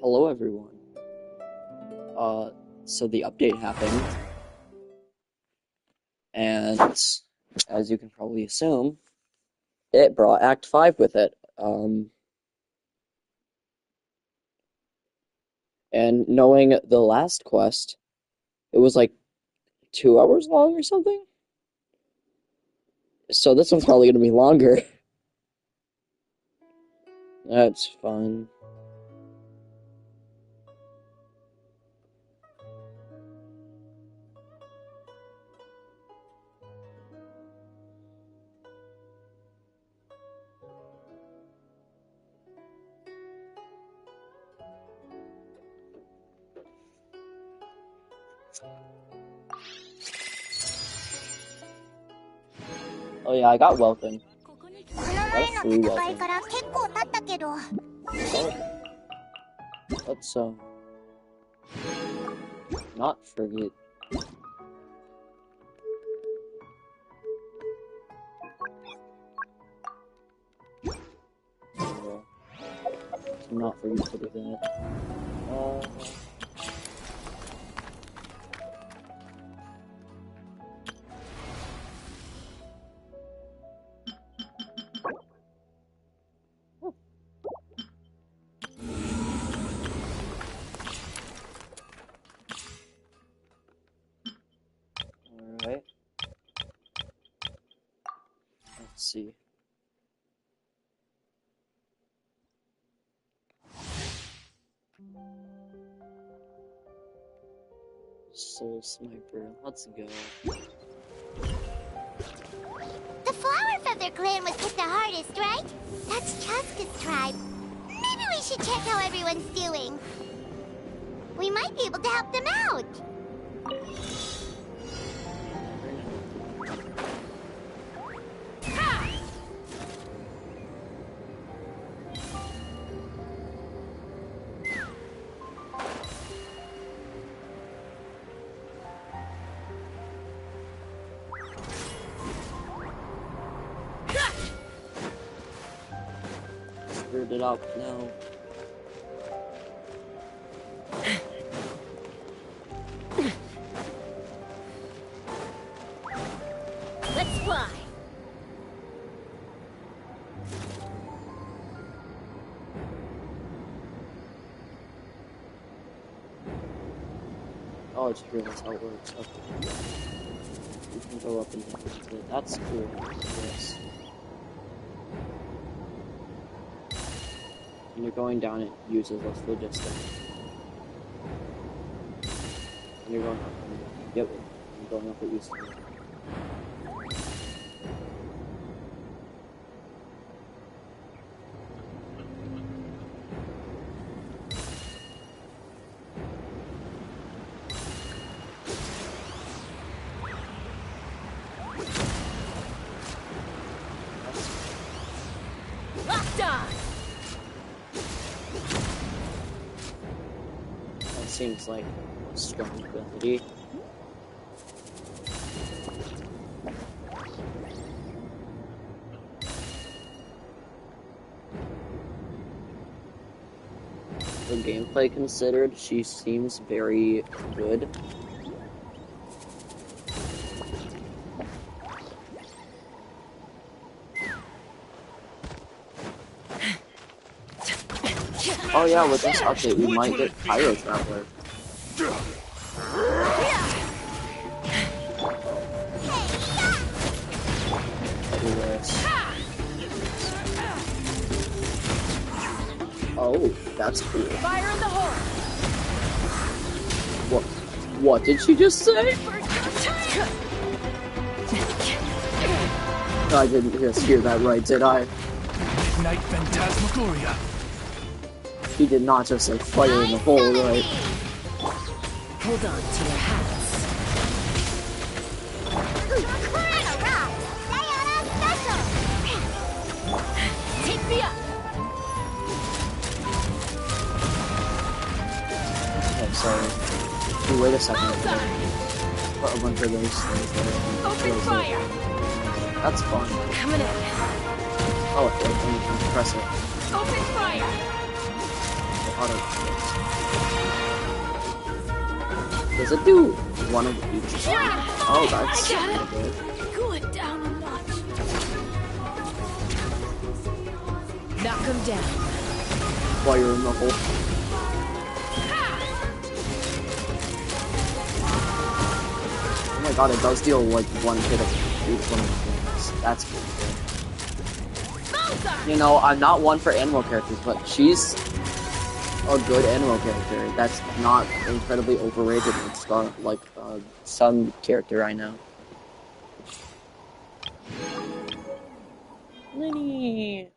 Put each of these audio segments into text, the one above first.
Hello everyone. So the update happened, and as you can probably assume, it brought Act 5 with it. And knowing the last quest, it was like 2 hours long or something? So this one's probably gonna be longer. That's fun. Oh yeah, I got welcome. Got a free welcome. Let's not forget. Not forget to do that. Alright. Let's see. Soul Sniper, let's go. The Flower Feather clan was hit the hardest, right? That's Chaska's tribe. Maybe we should check how everyone's doing. We might be able to help them out. Screwed it up now. Let's fly. Oh, I just realized how it works. Okay. You can go up and down with it. That's cool. Yes. When you're going down, it uses less logistics. When you're going up, yep. When you're going up, it uses more. That seems like a strong ability. For gameplay considered, she seems very good. Oh yeah, with this update, we might get Pyro Traveler. Oh, that's cool. Fire in the horn. What did she just say? I didn't just hear that right, did I? Midnight Phantasmagoria. She did not just say fire in the hole, right? Hold on to your hats. Take me up. Okay, so wait a second. Put a bunch of those things there. Open fire. That's fun. Coming in. Oh, wait, and you can press it. Open fire. auto hits. Does it do one of each? Oh, that's good. Cool it down a notch. Knock him down. Fire in the hole. Oh my god, it does deal like one hit of each one of the things. That's cool. You know, I'm not one for animal characters, but she's a good animal character. That's not incredibly overrated like some character I know. Lenny.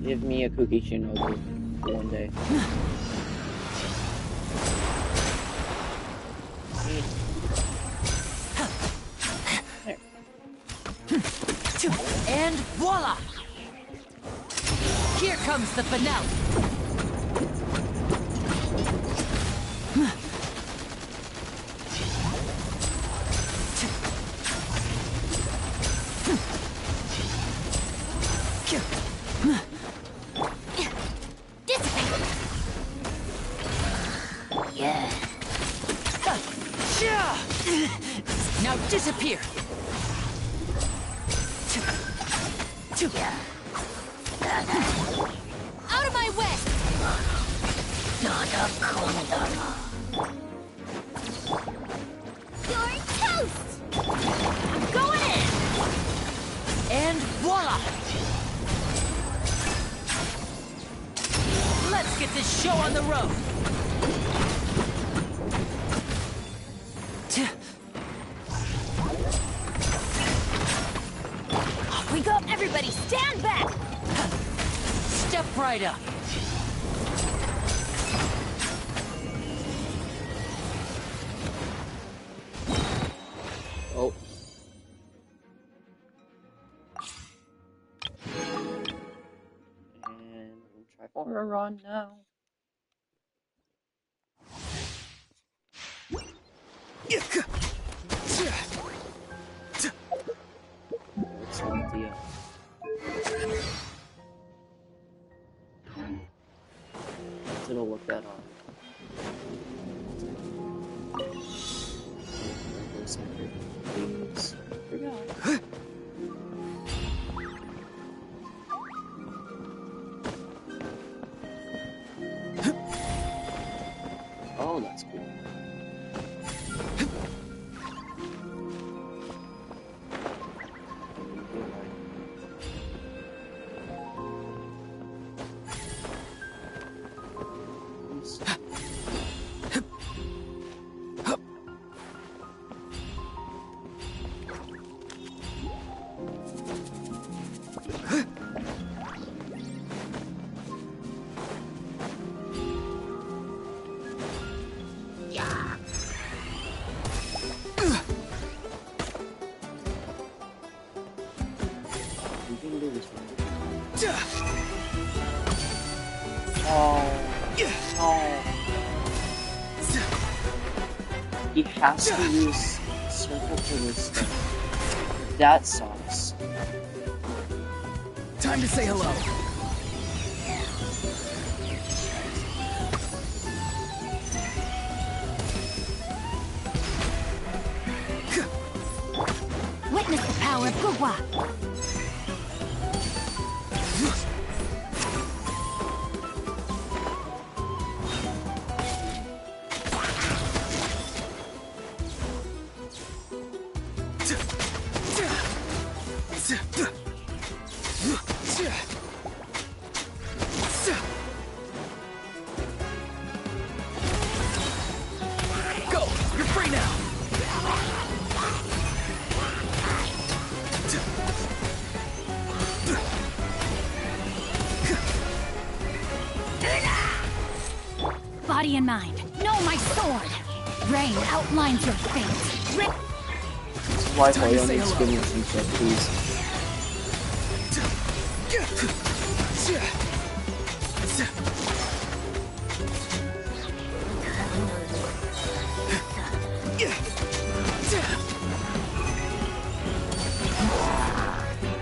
Give me a Cookie Shinobu one day. And voila! Here comes the finale. Yeah. Now disappear. Out of my way! You're toast! I'm going in! And voila! Let's get this show on the road! Off we go! Everybody stand back! Step right up! Oh. And we'll try for a run now. Let's not the it'll look that up. Please. Forgot. Oh, that's cool. He has to use circle for this stuff. That sucks. Time to say hello. Witness the power of Gugwa! Go! You're free now! Body and mind. No, my sword! Rain outlines your fate. This is why Hoyo needs to give me some shit, please.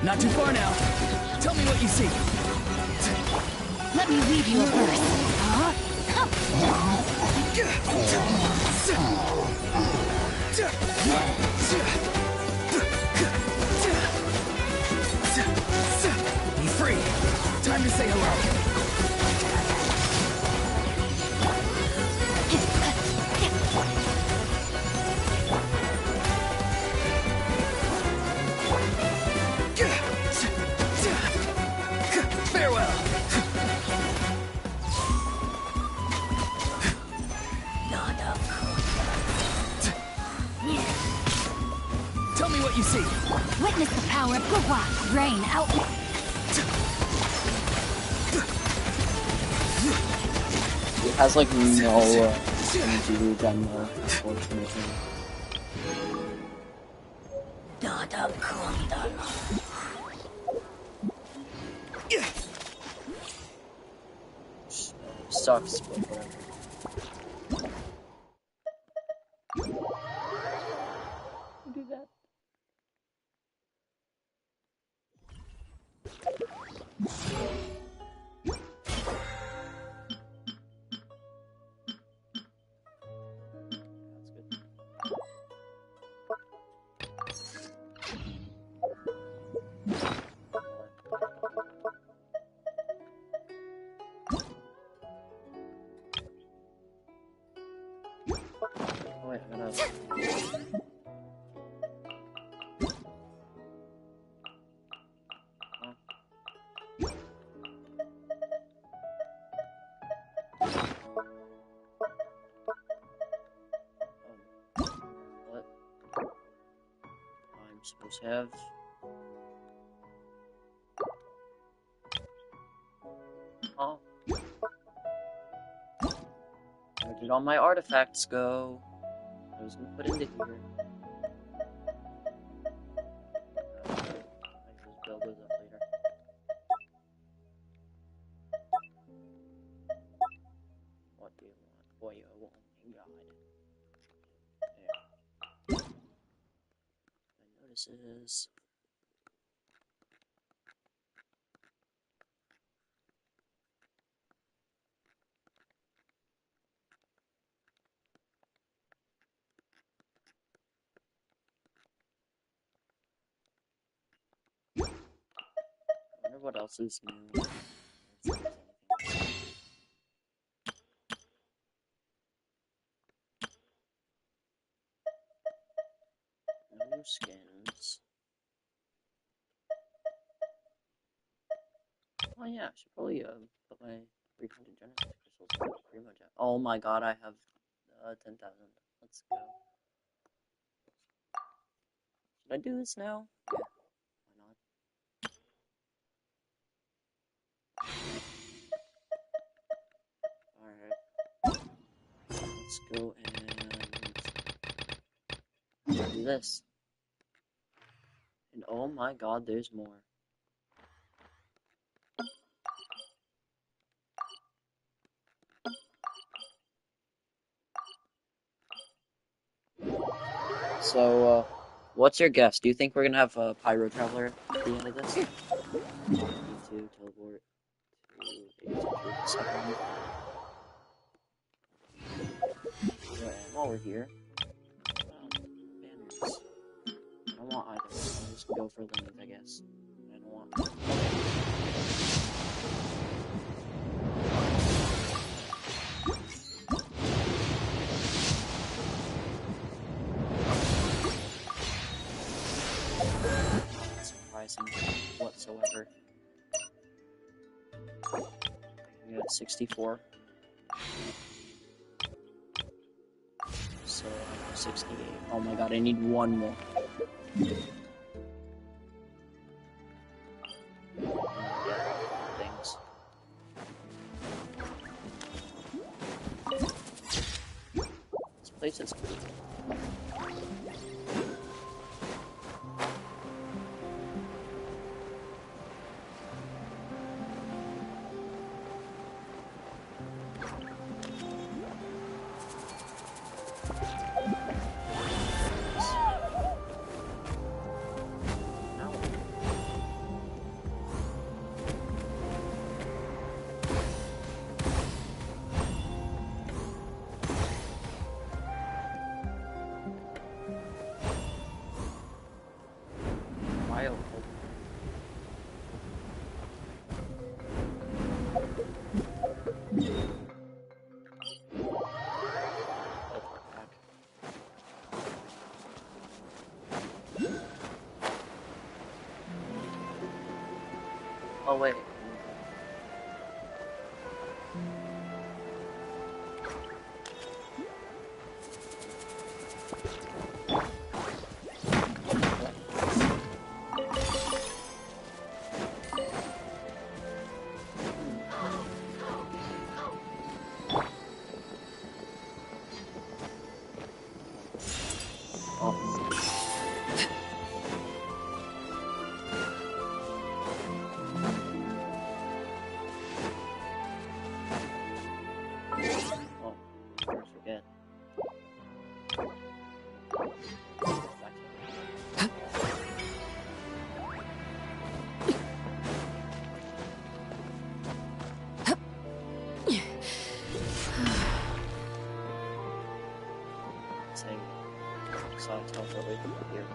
Not too far now. Tell me what you see. Let me leave you a verse. Huh? Be free. Time to say hello. Farewell. Tell me what you see. Witness the power of Gugwa. Rain out. It has like no energy regen though, unfortunately. Sucks, but whatever. Do that. Wait, I gotta... What? I'm supposed to have... Oh. Where did all my artifacts go? I was gonna put into here. I can just build those up later. What do you want? Boy, oh my god. There. My notices. I wonder what else is new. No new skins. Oh yeah, I should probably put my 300 Genesis crystals in the Primo Jet. Oh my god, I have 10,000. Let's go. Should I do this now? Yeah, why not? Alright. Let's go and do this. And oh my god, there's more. So, what's your guess? Do you think we're gonna have a Pyro Traveler at the end of this? Need to teleport to 8th century. Yeah, while we're here, banners. I don't want either. I'll just go for limit, I guess. I don't want. Surprising whatsoever. We got 64. So I have 68. Oh my god, I need one more. Things. This place is cool. child. Oh wait. Oh, I forget. Saying, so I tell her here.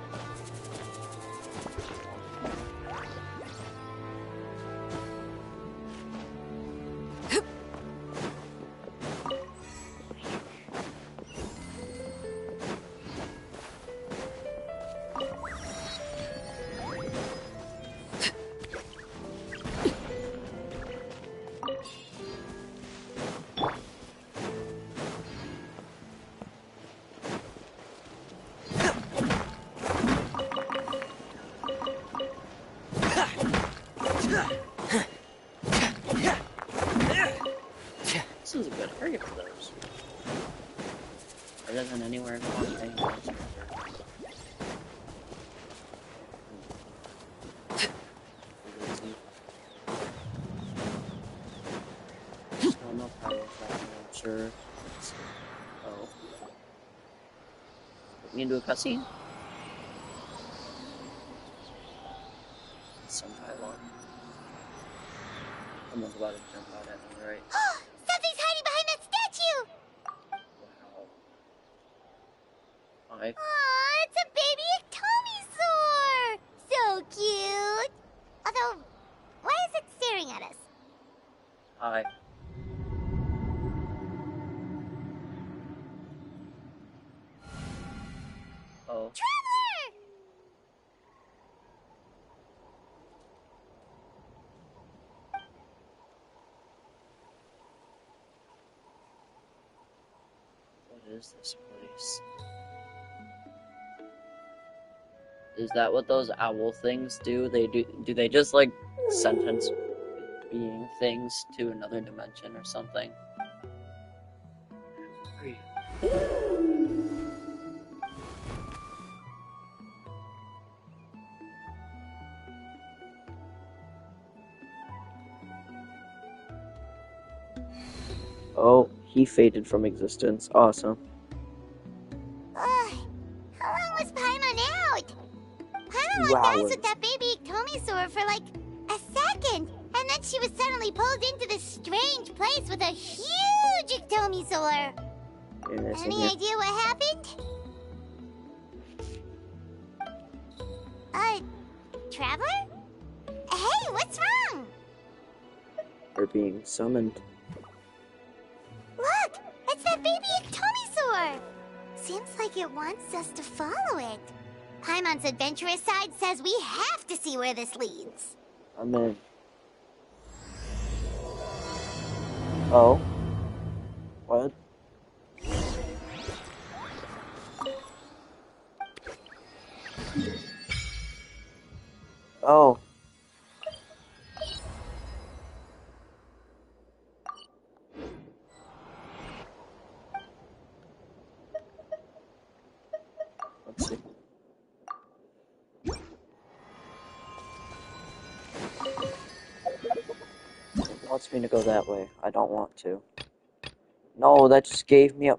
This is a good area for those. Better than anywhere in Montana. No power track, I'm sure. Oh. Put me into a cutscene? Some pylon. Someone's about to jump out at me, right? Something's hiding behind that statue! Wow. Hi. Aw, it's a baby Ectomisaur! So cute! Although, why is it staring at us? Hi. Oh. Traveler! What is this place? Is that what those owl things do? Do they just like sentence being things to another dimension or something? Oh, he faded from existence. Awesome. How long was Paimon out? Paimon looked nice with that baby Ectomisaur for like a second, and then she was suddenly pulled into this strange place with a huge Ectomisaur. Any idea what happened? Traveler? Hey, what's wrong? We're being summoned. Look, it's that baby Ectomisaur. Seems like it wants us to follow it. Paimon's adventurous side says we have to see where this leads. I'm in. Oh. What? Oh. Let's see. It wants me to go that way. I don't want to. No, that just gave me a...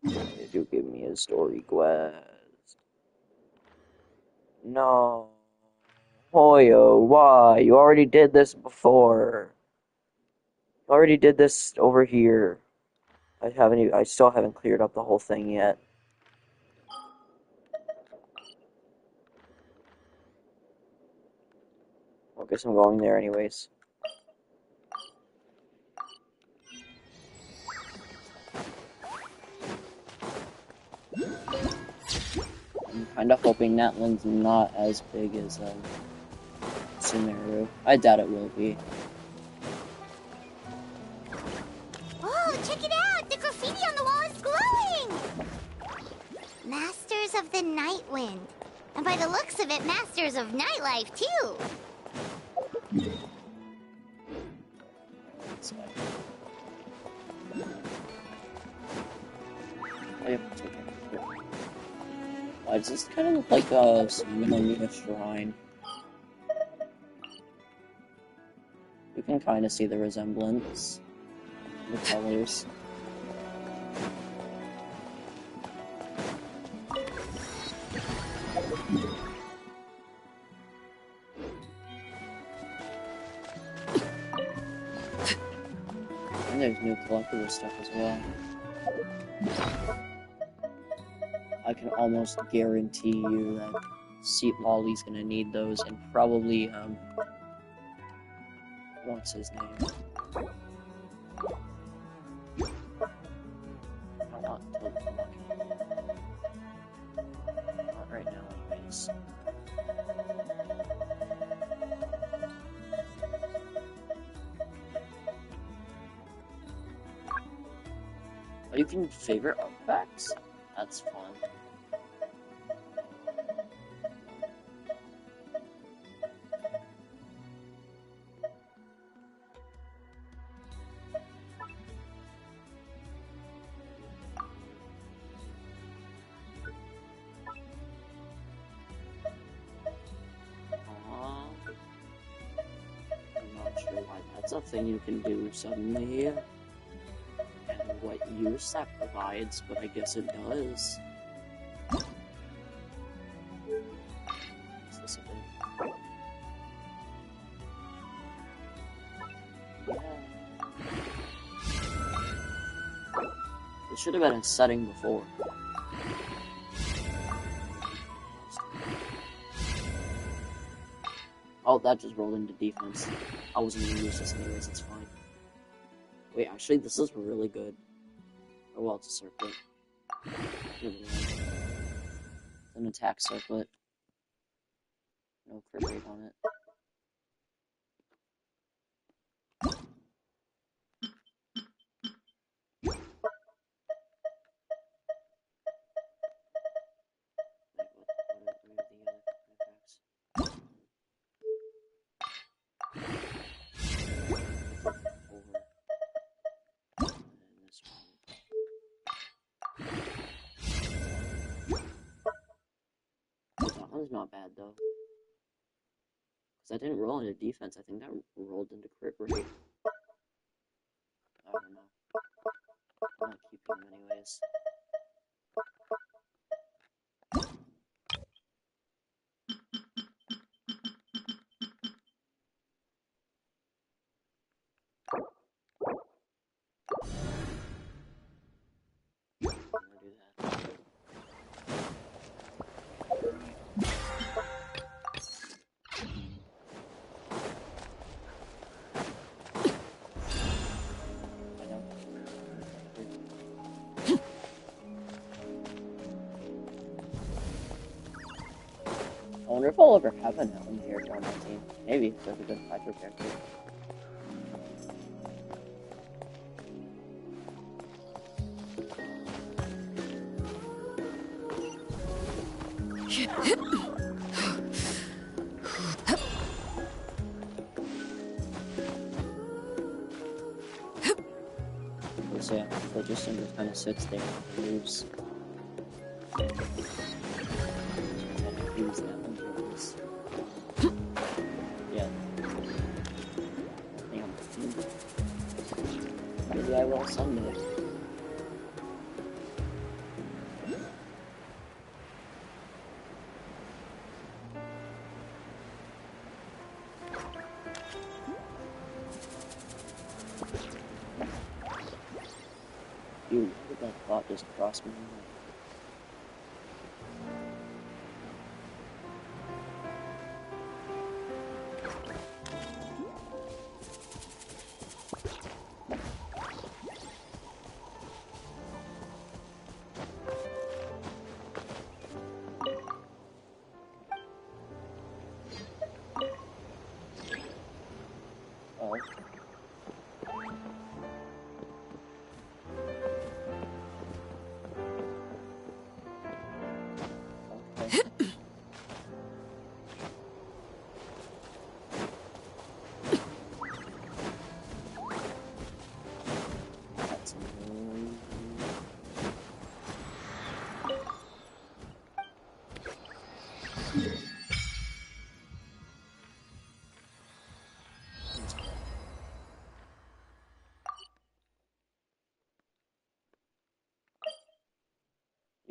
They do give me a story quest. No. Hoyo, why? You already did this before. You already did this over here. I still haven't cleared up the whole thing yet. I guess I'm going there anyways. I'm kind of hoping that one's not as big as Sumeru. I doubt it will be. Oh, check it out! The graffiti on the wall is glowing! Masters of the Night Wind. And by the looks of it, Masters of Nightlife, too! So, oh, yep, it's okay. Why does this kind of look like a Sumeru shrine? You can kind of see the resemblance. The colors. And there's new collectible stuff as well. I can almost guarantee you that Molly's gonna need those, and probably, what's his name? No, not right now, anyways. Oh, you can favorite artifacts? That's fun. I'm not sure why that's a thing you can do suddenly, and what use that provides, but I guess it does. Is this a bit? Yeah. It should have been a setting before. Oh, that just rolled into defense. I wasn't gonna use this anyways, it's fine. Wait, actually, this is really good. Oh, well, it's a circlet. It's an attack circlet. No crit rate on it. That one's not bad though. Because I didn't roll into defense, I think that rolled into crit rate. I don't know. I'm not keeping them anyways. I'm gonna do that. I know. I wonder if I'll ever have an Elton character on my team. Maybe, if there's a good Hydro character. So yeah, Phlogiston just kind of sits there and moves. Use that one to use. Yeah. Damn. Maybe I will someday. Dude, how did that thought just cross my mind?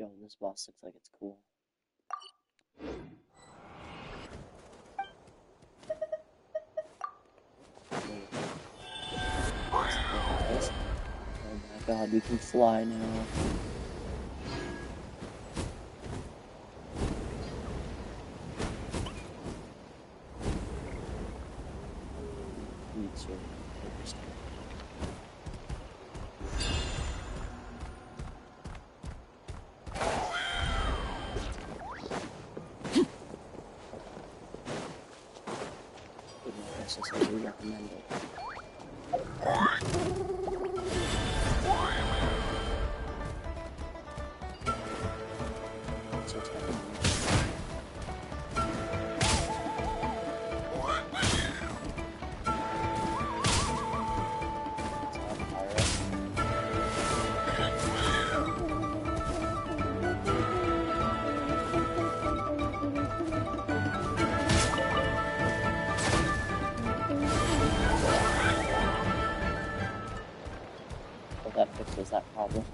Yo, this boss looks like it's cool. Oh my god, we can fly now. Wouldn't necessarily recommend it. So that fixes that problem.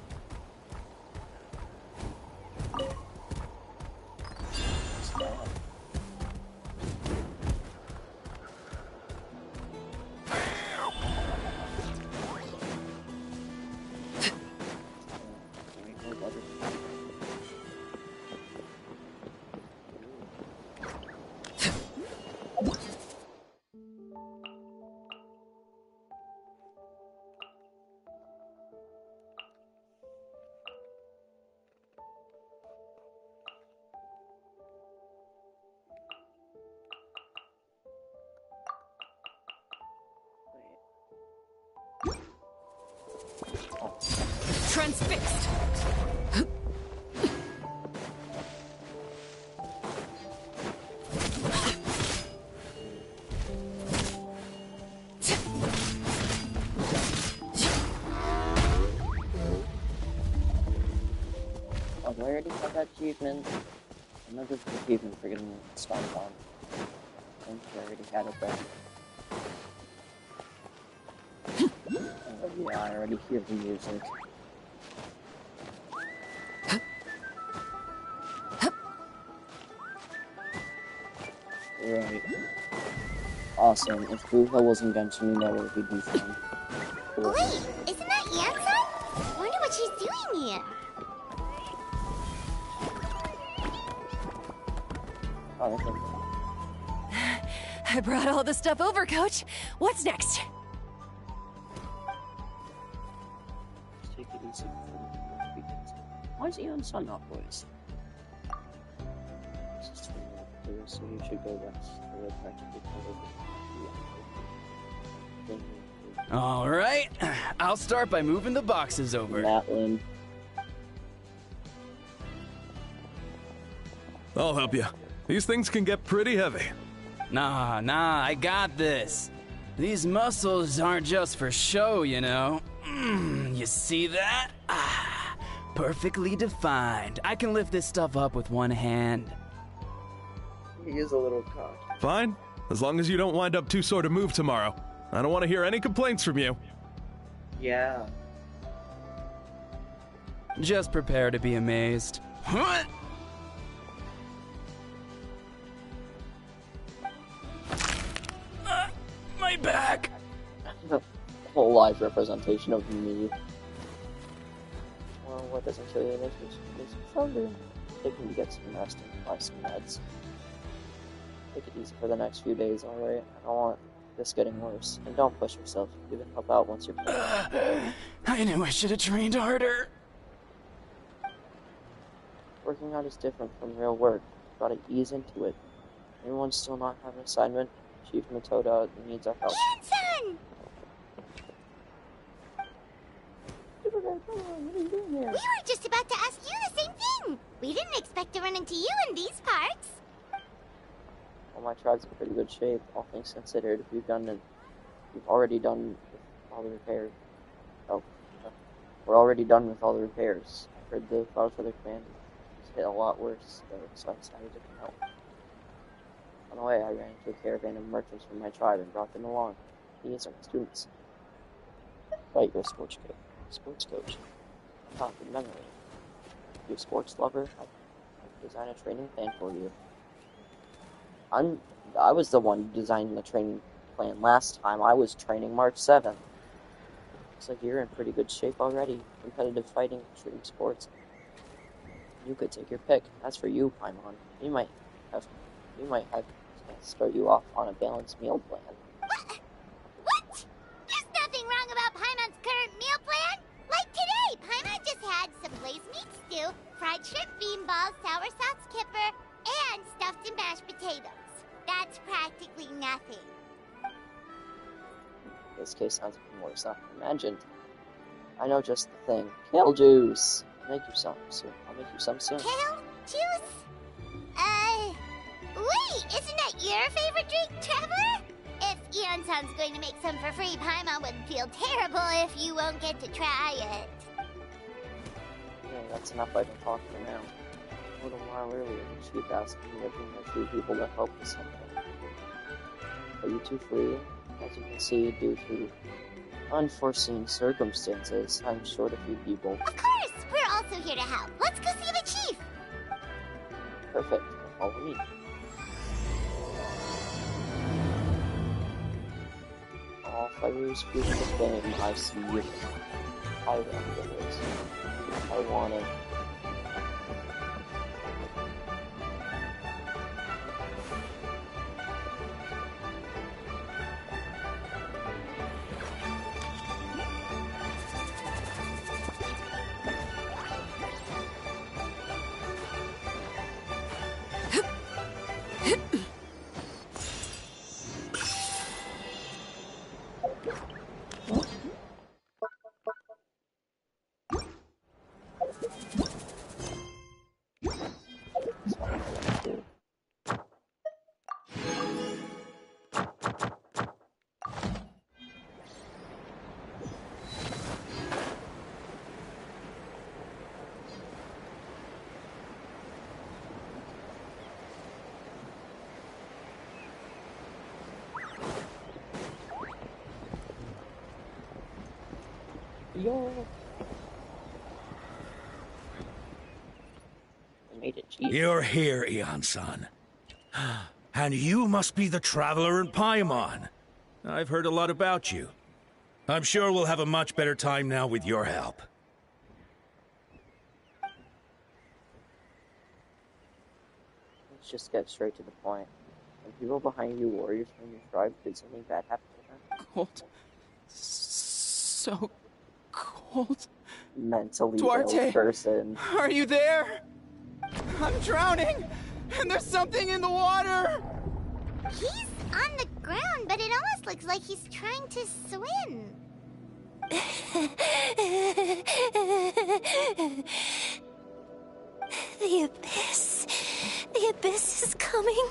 Transfixed. Oh, do I already have that achievement? I know there's an achievement for getting stomped on. I think I already had it though. Oh yeah, I already hear the music. Right. Awesome. If Buha wasn't Genshin, that would be fun. Cool. Wait, isn't that Yansan? Wonder what she's doing here. Oh, that's okay. I brought all the stuff over, Coach. What's next? Just take it easy. Why is Yansan not voiced? This is too so you should go rest. Or practically cover. All right, I'll start by moving the boxes over. Matlin. I'll help you. These things can get pretty heavy. Nah, I got this. These muscles aren't just for show, you know. You see that? Ah, perfectly defined. I can lift this stuff up with one hand. He is a little cocky. Fine, as long as you don't wind up too sore to move tomorrow. I don't want to hear any complaints from you. Yeah. Just prepare to be amazed. Huh? My back! Whole live representation of me. Well, what doesn't kill you makes me stronger. Taking to get some rest and buy some meds. Take it easy for the next few days, alright? I don't want this getting worse. And don't push yourself. You can help out once you're I knew I should have trained harder. Working out is different from real work. Gotta ease into it. Anyone still not have an assignment? Chief Matoda needs our help. Yansan! What are you doing here? We were just about to ask you the same thing. We didn't expect to run into you in these parts. Well, my tribe's in pretty good shape, all things considered. We've already done with all the repairs. Oh, we're already done with all the repairs. I heard the Cloud Feather Command is hit a lot worse, though, so I decided to come help. On the way, I ran into a caravan of merchants from my tribe and brought them along. These are my students. Right, you're a sports coach. Ah, good memory. you a sports lover, I can design a training plan for you. I was the one designing the training plan last time. I was training March 7th. Looks like you're in pretty good shape already. Competitive fighting, extreme sports. You could take your pick. As for you, Paimon, we might have to start you off on a balanced meal plan. What? There's nothing wrong about Paimon's current meal plan. Like today, Paimon just had some glazed meat stew, fried shrimp bean balls, sour sauce kipper, and stuffed and mashed potatoes. That's practically nothing. This case sounds even worse than I imagined. I know just the thing. Kale juice. I'll make you some soon. Kale juice? Wait, isn't that your favorite drink, Traveler? If Eon-san's going to make some for free, Paimon would feel terrible if you won't get to try it. Yeah, that's enough I've been talking for now. A little while earlier, the chief asked me to bring a few people to help with something. Are you two free? As you can see, due to unforeseen circumstances, I'm short a few people. Of course! We're also here to help. Let's go see the chief! Perfect. Follow me. All fighters group the fame I see you. I want this. I want it. Yo. I made it, Chief. You're here, Eon-san. And you must be the traveler in Paimon. I've heard a lot about you. I'm sure we'll have a much better time now with your help. Let's just get straight to the point. When people behind you, warriors from your tribe, did something bad happen to them? Cold. So cold. Mentally Duarte, ill person. Are you there? I'm drowning! And there's something in the water! He's on the ground, but it almost looks like he's trying to swim. The abyss. The abyss is coming.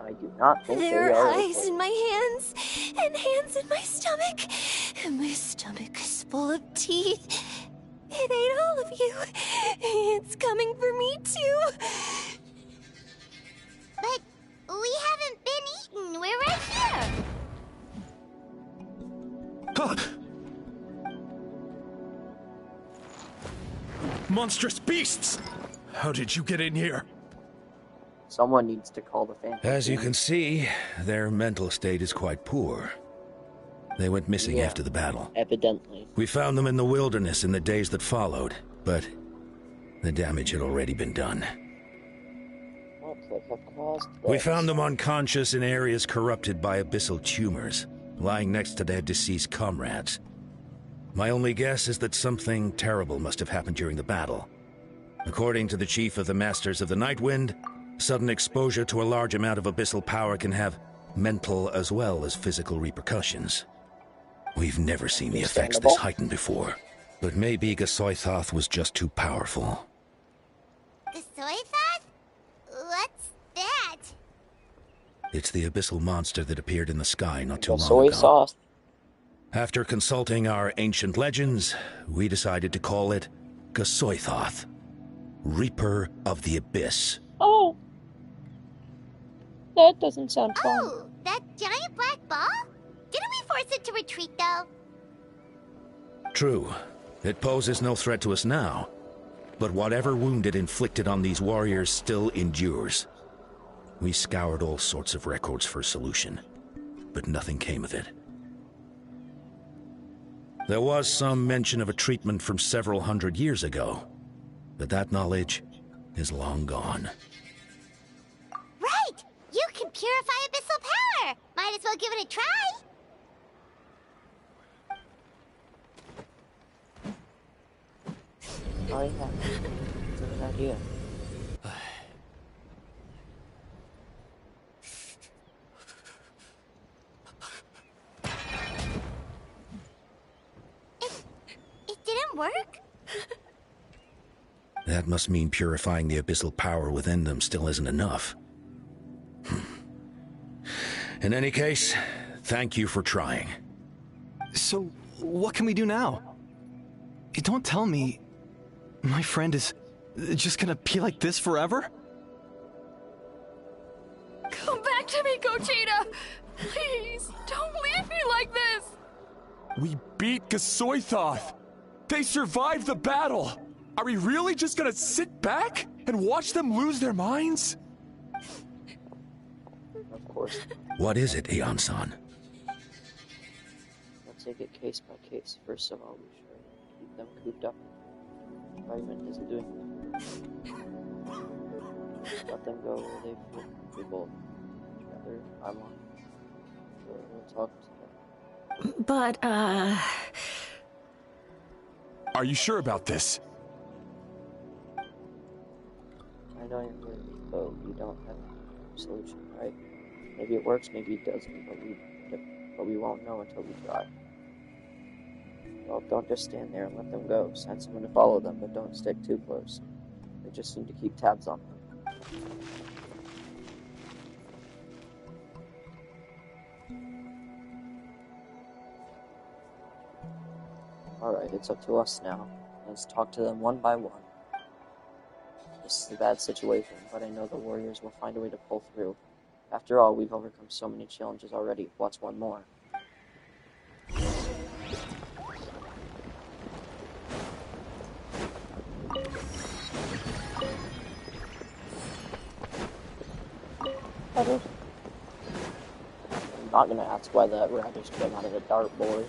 I do not think There they are are. eyes in my hands, and hands in my stomach. And my stomach is full of teeth. It ate all of you. It's coming for me, too. But we haven't been eaten. We're right here. Monstrous beasts! How did you get in here? Someone needs to call the family. As you can see, their mental state is quite poor. They went missing after the battle. Evidently. We found them in the wilderness in the days that followed, but the damage had already been done. What could have caused this? We found them unconscious in areas corrupted by abyssal tumors, lying next to their deceased comrades. My only guess is that something terrible must have happened during the battle. According to the chief of the Masters of the Nightwind, sudden exposure to a large amount of abyssal power can have mental as well as physical repercussions. We've never seen the effects this heightened before, but maybe Gasoithoth was just too powerful. The soy thought? What's that? It's the abyssal monster that appeared in the sky not too long Soy ago. sauce. After consulting our ancient legends, we decided to call it Gasoithoth, Reaper of the Abyss. Oh. That doesn't sound fun. Oh, that giant black ball? Didn't we force it to retreat, though? True, It poses no threat to us now, but whatever wound it inflicted on these warriors still endures. We scoured all sorts of records for a solution, but nothing came of it. There was some mention of a treatment from several hundred years ago, but that knowledge is long gone. Right! You can purify abyssal power! Might as well give it a try! Oh yeah, that's a good idea. It didn't work? That must mean purifying the abyssal power within them still isn't enough. In any case, thank you for trying. So, what can we do now? Don't tell me my friend is just gonna be like this forever? Come back to me, Gogeta! Please, don't leave me like this! We beat Gasoithoth! They survived the battle! Are we really just gonna sit back and watch them lose their minds? Of course. What is it, Aeon-san? Let's take it case by case. First of all, we should keep them cooped up. Environment isn't doing it. Let them go where they feel comfortable. Rather, I'm on. We'll talk to them. But, Are you sure about this? I know you're worried, but we don't have a solution, right? Maybe it works, maybe it doesn't, but we won't know until we try. Well, don't just stand there and let them go. Send someone to follow them, but don't stick too close. They just need to keep tabs on them. Alright, it's up to us now. Let's talk to them one by one. This is a bad situation, but I know the warriors will find a way to pull through. After all, we've overcome so many challenges already. What's one more? I'm not gonna ask why that radish came out of a dartboard.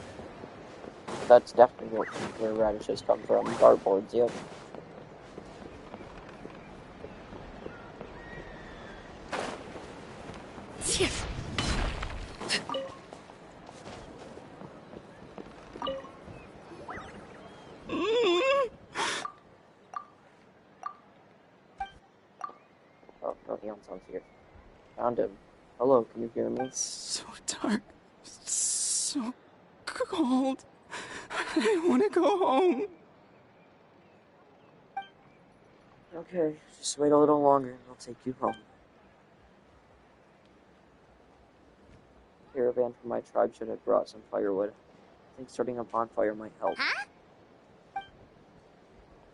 That's definitely where radishes come from. Dartboards, yep. Oh, no, Aeon-san's here. Found him. Hello, can you hear me? So dark. So cold. I want to go home. Okay, just wait a little longer and I'll take you home. A caravan from my tribe should have brought some firewood. I think starting a bonfire might help. Huh?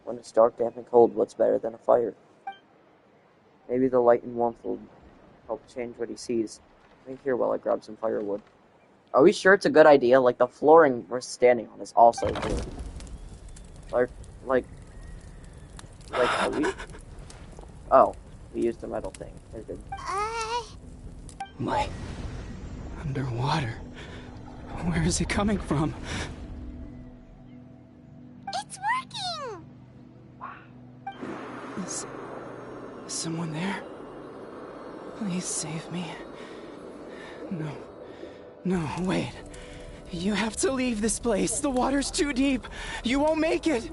When it's dark, damp, and cold, what's better than a fire? Maybe the light and warmth will help change what he sees. Wait here while I grab some firewood. Are we sure it's a good idea? Like, the flooring we're standing on is also good. Like, are we? Oh, we used the metal thing. We're good. Light. Underwater. Where is it coming from? It's working! Is someone there? Please save me. No, wait. You have to leave this place. The water's too deep. You won't make it.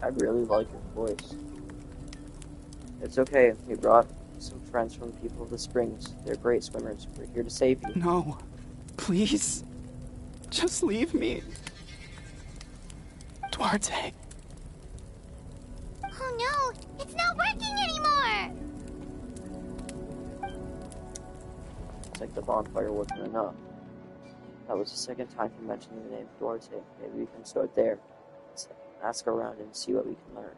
I really like your voice. It's okay. We brought some friends from People of the Springs. They're great swimmers. We're here to save you. No. Please. Just leave me. Duarte. Oh no, it's not working anymore! It's like the bonfire wasn't enough. That was the second time he mentioned the name Duarte. Maybe we can start there. Let's ask around and see what we can learn.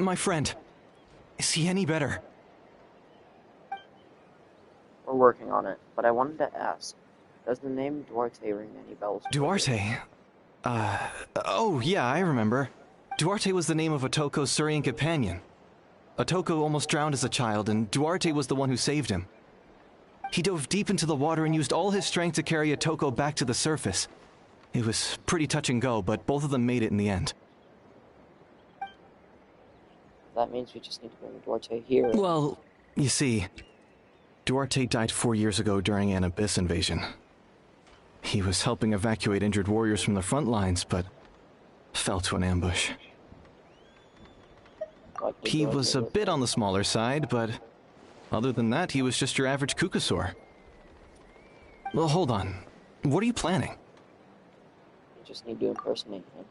my friend? Is he any better? We're working on it, but I wanted to ask, does the name Duarte ring any bells? Duarte? Oh yeah, I remember. Duarte was the name of Otoko's Surian companion. Otoko almost drowned as a child, and Duarte was the one who saved him. He dove deep into the water and used all his strength to carry Otoko back to the surface. It was pretty touch and go, but both of them made it in the end. That means we just need to bring Duarte here. Well, you see, Duarte died 4 years ago during an Abyss invasion. He was helping evacuate injured warriors from the front lines, but fell to an ambush. He was a bit on the smaller side, but other than that, he was just your average Kukasaur. Well, hold on. What are you planning? You just need to impersonate him.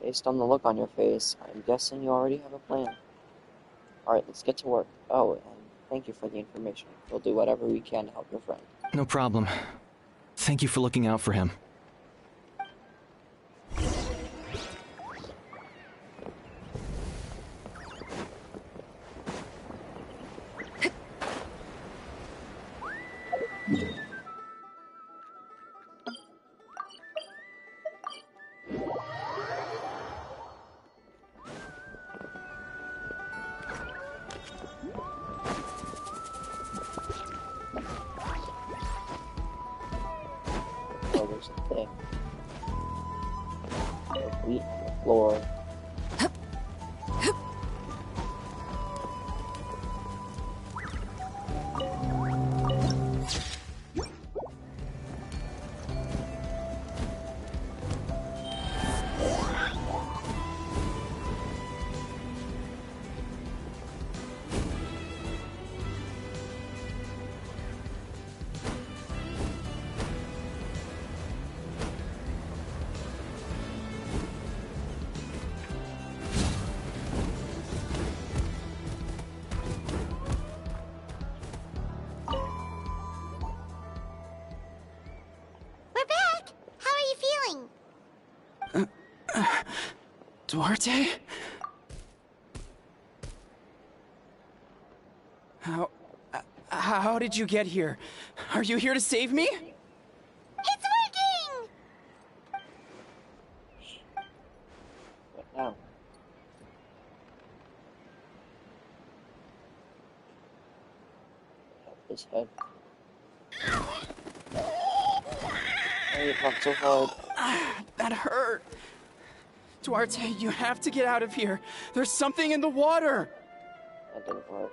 Based on the look on your face, I'm guessing you already have a plan. Alright, let's get to work. Oh, and thank you for the information. We'll do whatever we can to help your friend. No problem. Thank you for looking out for him. Oh, there's a thing. There's wheat on the floor. We're back! How are you feeling? Duarte? How did you get here? Are you here to save me? It's working! What now? Help his head. Hey, not so hard. That hurt. Duarte, you have to get out of here. There's something in the water. That didn't work.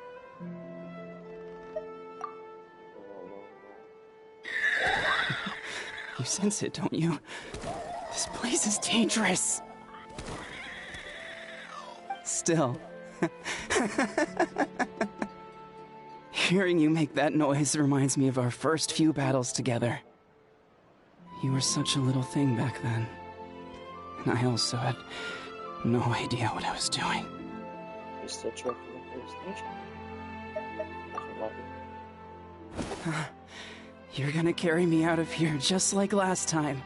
You sense it, don't you? This place is dangerous. Still. Hearing you make that noise reminds me of our first few battles together. You were such a little thing back then. And I also had no idea what I was doing. You still try to make hallucination? Doesn't love you. You're gonna carry me out of here just like last time.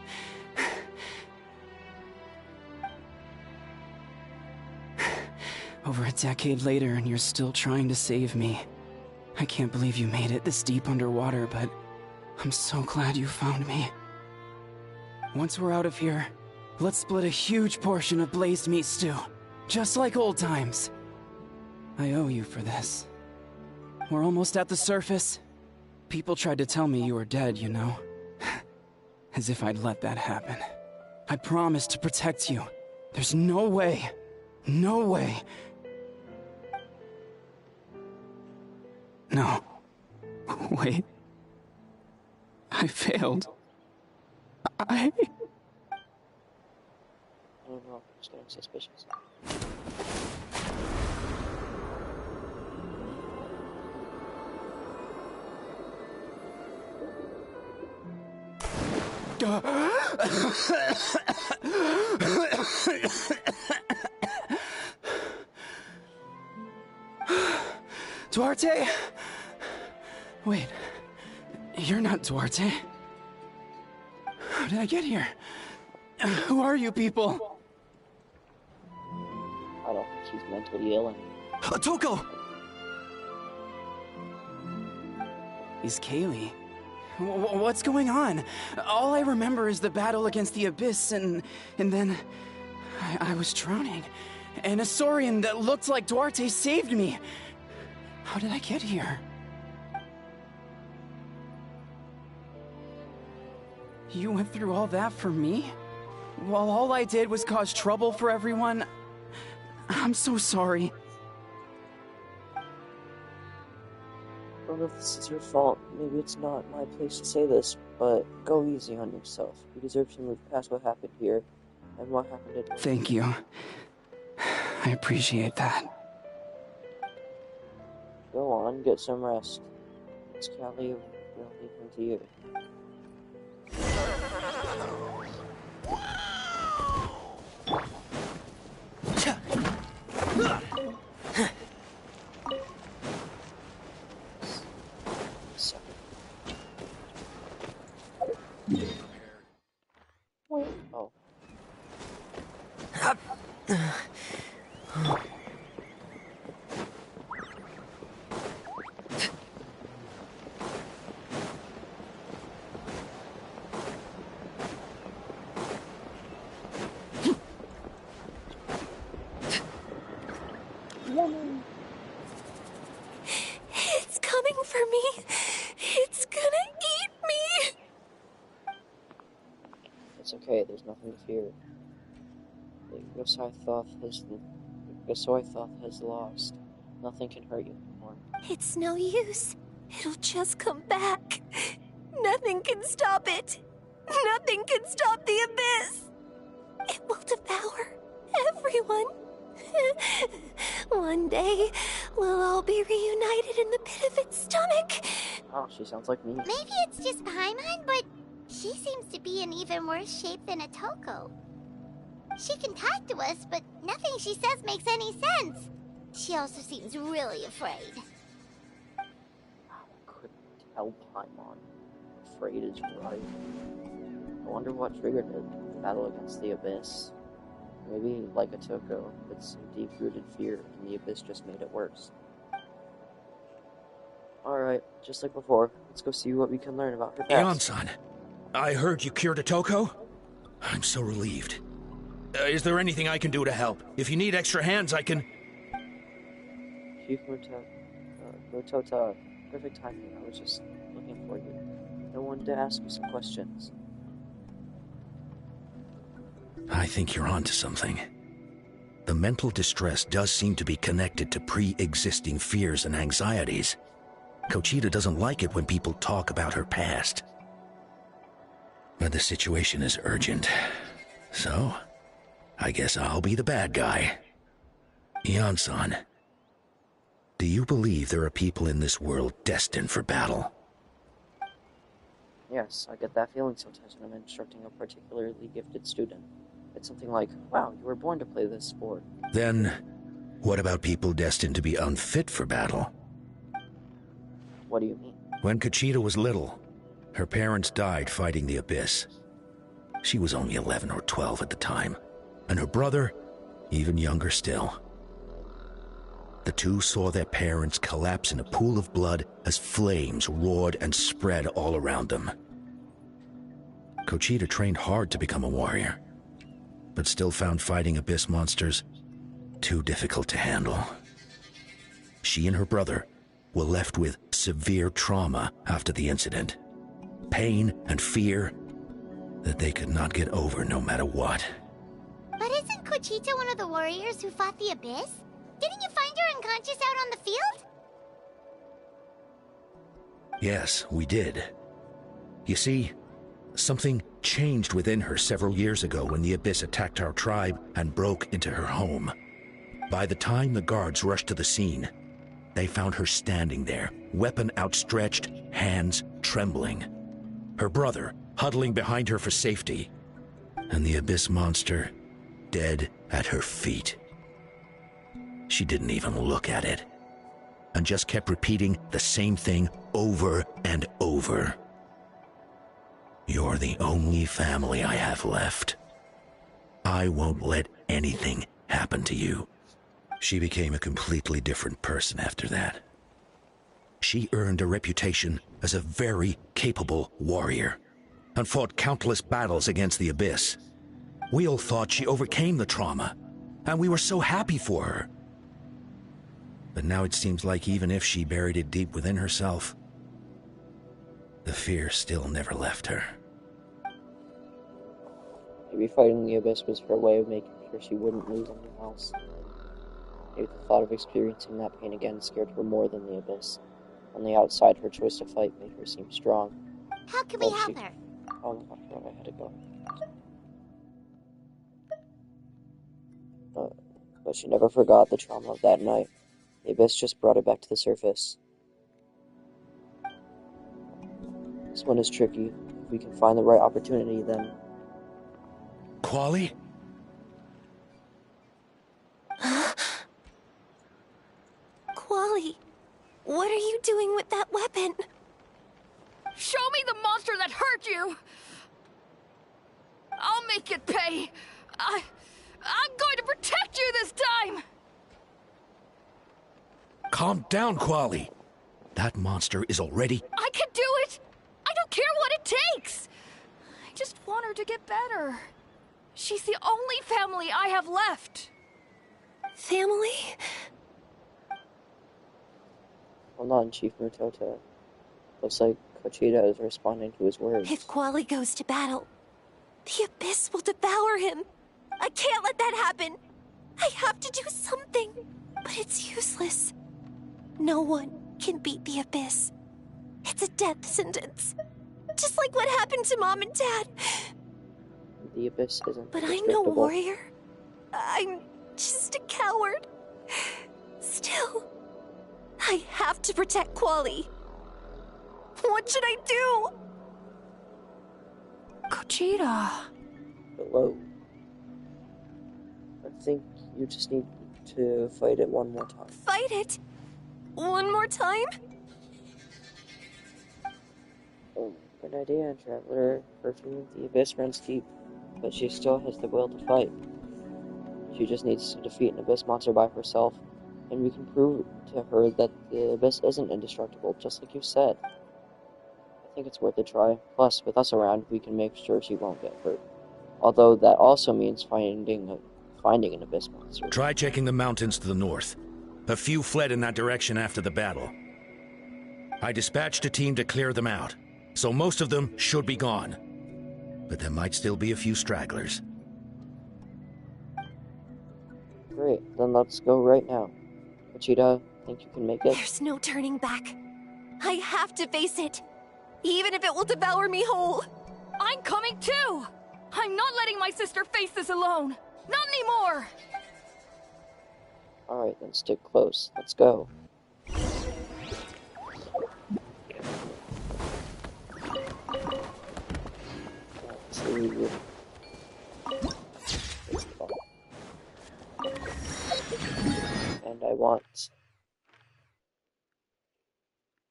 Over a decade later, and you're still trying to save me. I can't believe you made it this deep underwater, but I'm so glad you found me. Once we're out of here, let's split a huge portion of blazed meat stew, just like old times. I owe you for this. We're almost at the surface. People tried to tell me you were dead, you know? As if I'd let that happen. I promised to protect you. There's no way. No way. No. Wait. I failed. I don't know. I'm just getting suspicious. Duarte? Wait. You're not Duarte. How did I get here? Who are you people? I don't think he's mentally ill. Otoko! Is Kaylee? What's going on? All I remember is the battle against the Abyss, and then I was drowning. And a Saurian that looked like Duarte saved me. How did I get here? You went through all that for me? While all I did was cause trouble for everyone? I'm so sorry. I don't know if this is your fault. Maybe it's not my place to say this, but go easy on yourself. You deserve to move past what happened here and what happened at... Thank you. I appreciate that. Go on, get some rest. It's Callie, we'll leave him to you. Oh. It's coming for me. It's gonna eat me. It's okay, there's nothing to fear. The Gosoithoth has lost. Nothing can hurt you anymore. It's no use. It'll just come back. Nothing can stop it. Nothing can stop the Abyss. It will devour everyone. One day, we'll all be reunited in the pit of its stomach. Oh, she sounds like me. Maybe it's just Paimon, but she seems to be in even worse shape than Otoko. She can talk to us, but nothing she says makes any sense. She also seems really afraid. I couldn't tell Paimon. Afraid is right. I wonder what triggered it. The battle against the Abyss. Maybe, like Otoko, it's some deep-rooted fear, and the Abyss just made it worse. Alright, just like before, let's go see what we can learn about her past. Ion-san, I heard you cured Otoko? I'm so relieved. Is there anything I can do to help? If you need extra hands, I can... Chief Motota, perfect timing. I was just looking for you. I wanted to ask you some questions. I think you're onto something. The mental distress does seem to be connected to pre-existing fears and anxieties. Kochita doesn't like it when people talk about her past. But the situation is urgent. So, I guess I'll be the bad guy. Ion-san, do you believe there are people in this world destined for battle? Yes, I get that feeling sometimes when I'm instructing a particularly gifted student. It's something like, wow, you were born to play this sport. Then, what about people destined to be unfit for battle? What do you mean? When Kochita was little, her parents died fighting the Abyss. She was only 11 or 12 at the time, and her brother, even younger still. The two saw their parents collapse in a pool of blood as flames roared and spread all around them. Kochita trained hard to become a warrior, but still found fighting Abyss monsters too difficult to handle. She and her brother were left with severe trauma after the incident. Pain and fear that they could not get over no matter what. But isn't Kochita one of the warriors who fought the Abyss? Didn't you find her unconscious out on the field? Yes, we did. You see, something changed within her several years ago when the Abyss attacked our tribe and broke into her home. By the time the guards rushed to the scene, they found her standing there, weapon outstretched, hands trembling. Her brother huddling behind her for safety, and the Abyss monster dead at her feet. She didn't even look at it, and just kept repeating the same thing over and over. You're the only family I have left. I won't let anything happen to you. She became a completely different person after that. She earned a reputation as a very capable warrior and fought countless battles against the Abyss. We all thought she overcame the trauma, and we were so happy for her. But now it seems like even if she buried it deep within herself, the fear still never left her. Maybe fighting the Abyss was her way of making sure she wouldn't lose anything else. Maybe the thought of experiencing that pain again scared her more than the Abyss. On the outside, her choice to fight made her seem strong. How can we help her? Oh, I forgot I had to go. But she never forgot the trauma of that night. The Abyss just brought it back to the surface. This one is tricky. If we can find the right opportunity, then... Quali? Quali, what are you doing with that weapon? Show me the monster that hurt you! I'll make it pay! I'm going to protect you this time! Calm down, Quali. That monster is already... I can do it! I don't care what it takes! I just want her to get better. She's the only family I have left. Family? Hold on, Chief Mutota. Looks like Kochida is responding to his words. If Quali goes to battle, the Abyss will devour him. I can't let that happen. I have to do something. But it's useless. No one can beat the Abyss. It's a death sentence. Just like what happened to Mom and Dad. The Abyss isn't But I'm no warrior. I'm just a coward. Still, I have to protect Quali. What should I do? Kochida. Hello. I think you just need to fight it one more time. Fight it? One more time? Oh, good idea, Traveler. Perfume of the Abyss runs deep, but she still has the will to fight. She just needs to defeat an Abyss monster by herself, and we can prove to her that the Abyss isn't indestructible, just like you said. I think it's worth a try. Plus, with us around, we can make sure she won't get hurt. Although that also means finding an Abyss monster. Try checking the mountains to the north. A few fled in that direction after the battle. I dispatched a team to clear them out, so most of them should be gone. But there might still be a few stragglers. Great, then let's go right now. Kochida, think you can make it? There's no turning back. I have to face it, even if it will devour me whole. I'm coming too! I'm not letting my sister face this alone! Not anymore! Alright, then stick close. Let's go. Let's leave. And I want...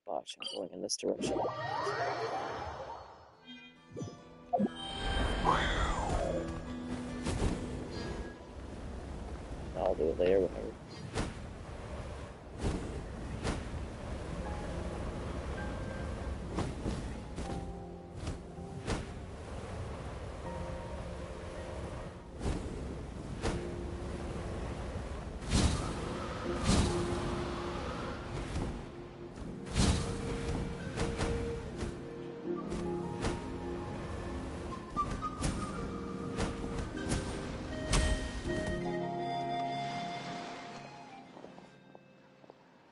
Watch, I'm going in this direction. I'll do it later, whatever.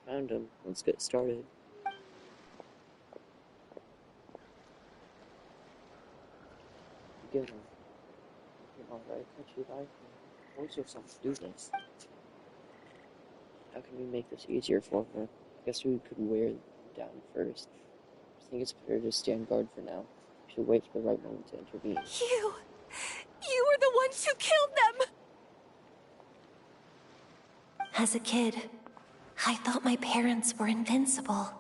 Found him. Let's get started. Get him. Alright, Kochida, I can force yourself to do this. How can we make this easier for her? I guess we could wear them down first. I think it's better to stand guard for now. We should wait for the right moment to intervene. You were the ones who killed them! As a kid, I thought my parents were invincible.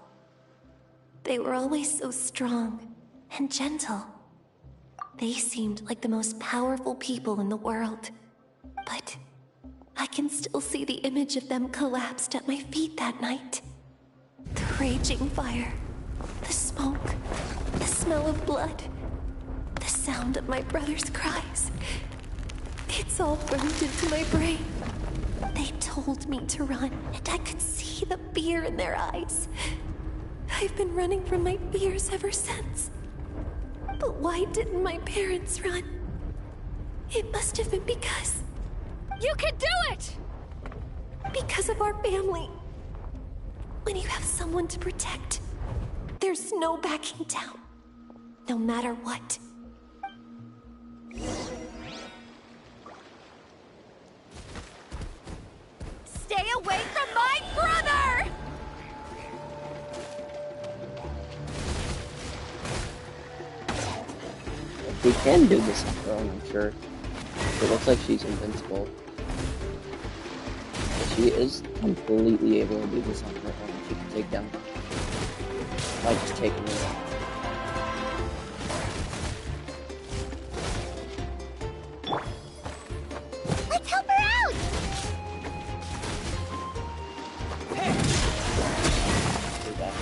They were always so strong and gentle. They seemed like the most powerful people in the world. But I can still see the image of them collapsed at my feet that night. The raging fire, the smoke, the smell of blood, the sound of my brother's cries. It's all burned into my brain. They told me to run, and I could see the fear in their eyes. I've been running from my fears ever since. But why didn't my parents run? It must have been because... You can do it! Because of our family. When you have someone to protect, there's no backing down. No matter what. Stay away from my brother! We can do this on her own, I'm sure. It looks like she's invincible. But she is completely able to do this on her own. She can take down by just taking it out. Let's help her out! Do that.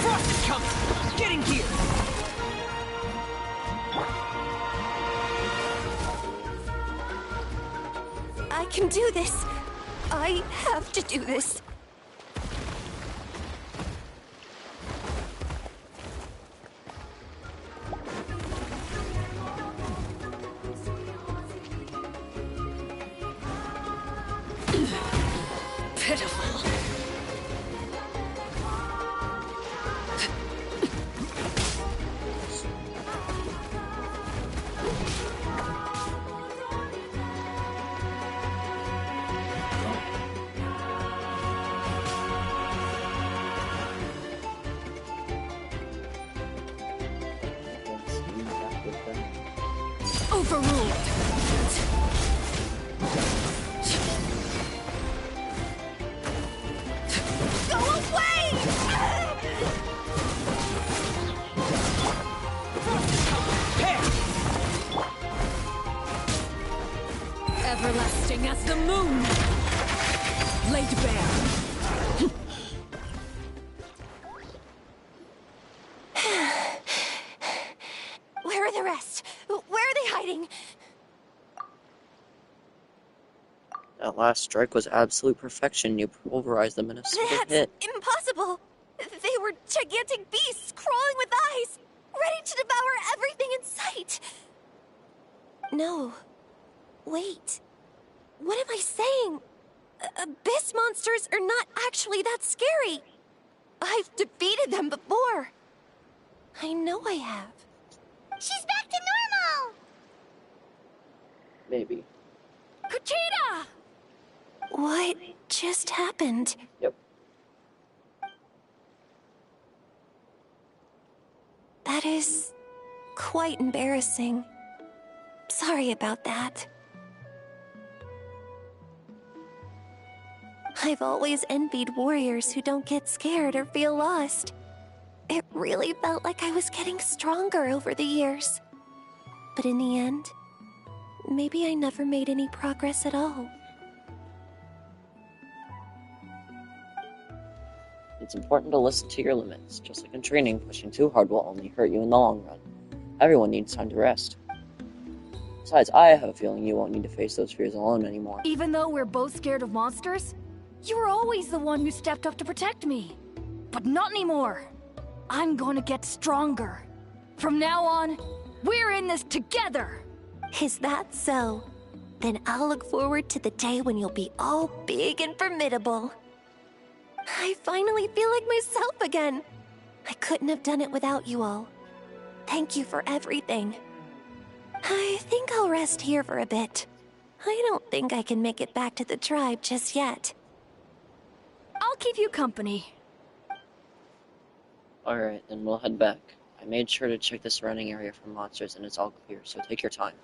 Frost is coming! Getting here! I can do this. I have to do this. Pitiful. Overruled. Go away! Everlasting as the moon, laid bare. Where are the rest? Where are they hiding? That last strike was absolute perfection. You pulverized them in a single That's hit. impossible. They were gigantic beasts crawling with eyes, ready to devour everything in sight. No. Wait. What am I saying? Abyss monsters are not actually that scary. I've defeated them before. I know I have. She's back to normal! Maybe. Kuchita! What just happened? Yep. That is quite embarrassing. Sorry about that. I've always envied warriors who don't get scared or feel lost. It really felt like I was getting stronger over the years. But in the end, maybe I never made any progress at all. It's important to listen to your limits. Just like in training, pushing too hard will only hurt you in the long run. Everyone needs time to rest. Besides, I have a feeling you won't need to face those fears alone anymore. Even though we're both scared of monsters, you were always the one who stepped up to protect me. But not anymore. I'm going to get stronger. From now on, we're in this together. Is that so? Then I'll look forward to the day when you'll be all big and formidable. I finally feel like myself again. I couldn't have done it without you all. Thank you for everything. I think I'll rest here for a bit. I don't think I can make it back to the tribe just yet. I'll keep you company. Alright, then we'll head back. I made sure to check the surrounding area for monsters, and it's all clear, so take your time.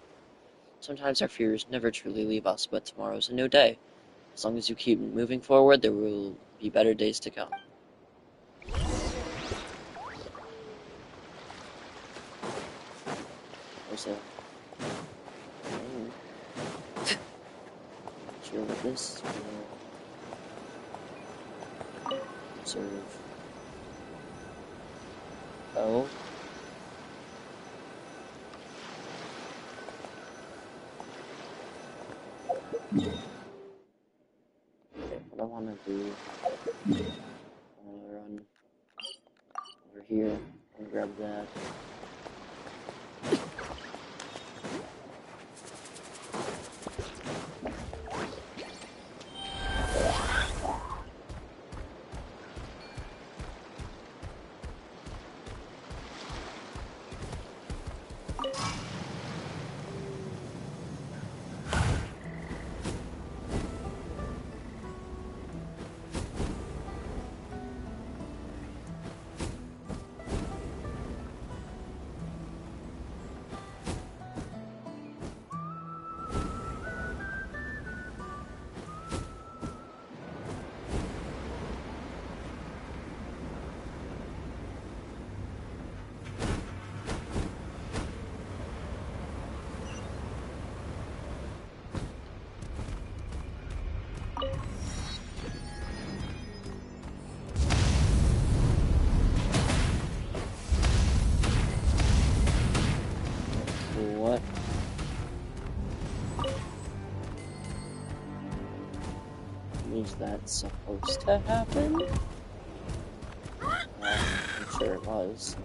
Sometimes our fears never truly leave us, but tomorrow's a new day. As long as you keep moving forward, there will be better days to come. There's a... Sure what this will observe. Oh. Okay, what I want to do, I want to run over here and grab that. What? Was that supposed to happen? I'm sure it was.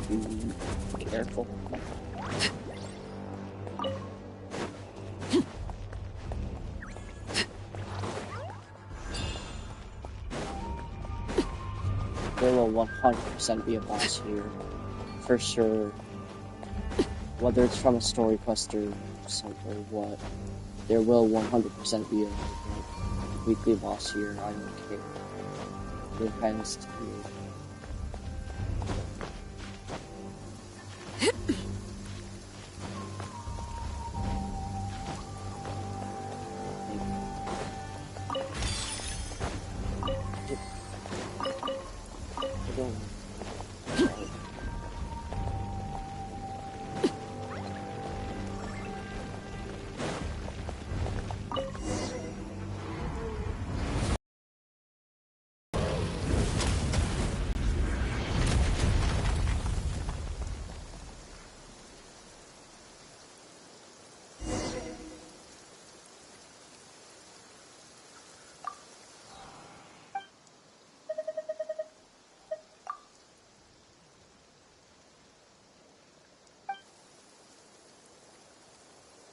Be careful. There will 100% be a boss here, for sure. Whether it's from a story quest or something or what, there will 100% be a weekly boss here. I don't care. There has to be.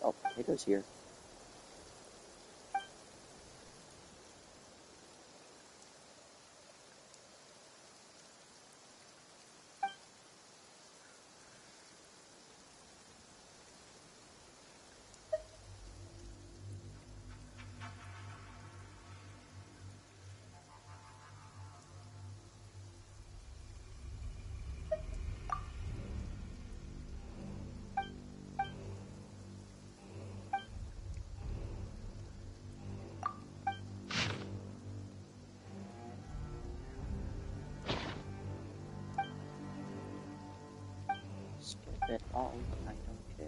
Oh, potatoes here. Skip it all, I don't care.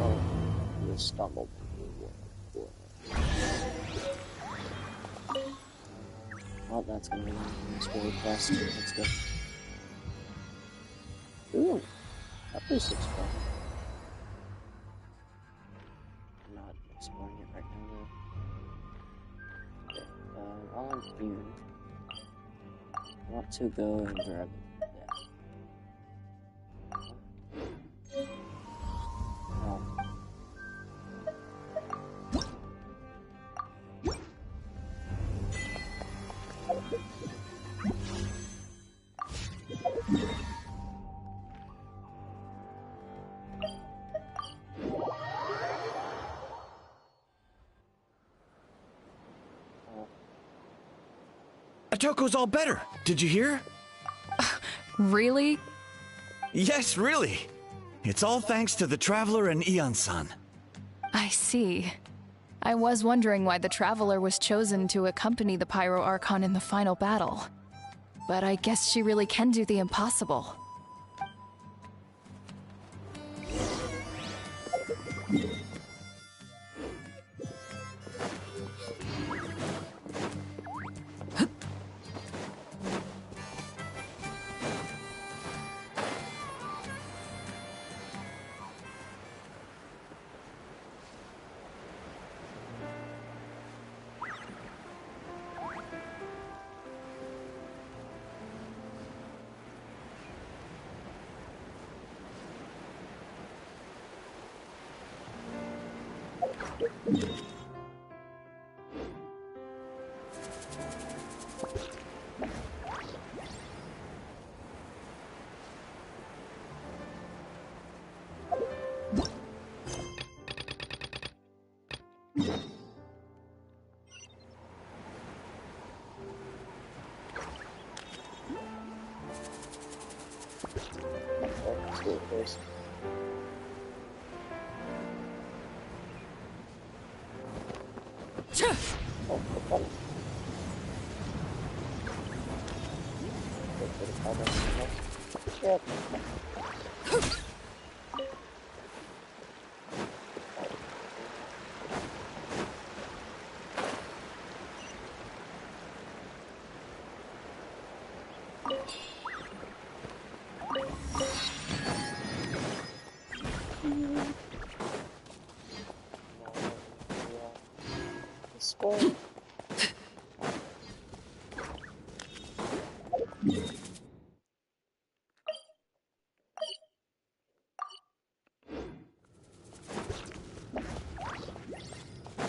Oh, you stumbled. Well, that's gonna be an explorer quest. Let's go. Ooh, that place looks fun. to go and grab that. Otoko's all better. Did you hear? Really? Yes, really. It's all thanks to the Traveler and Ion-san. I see. I was wondering why the Traveler was chosen to accompany the Pyro Archon in the final battle. But I guess she really can do the impossible.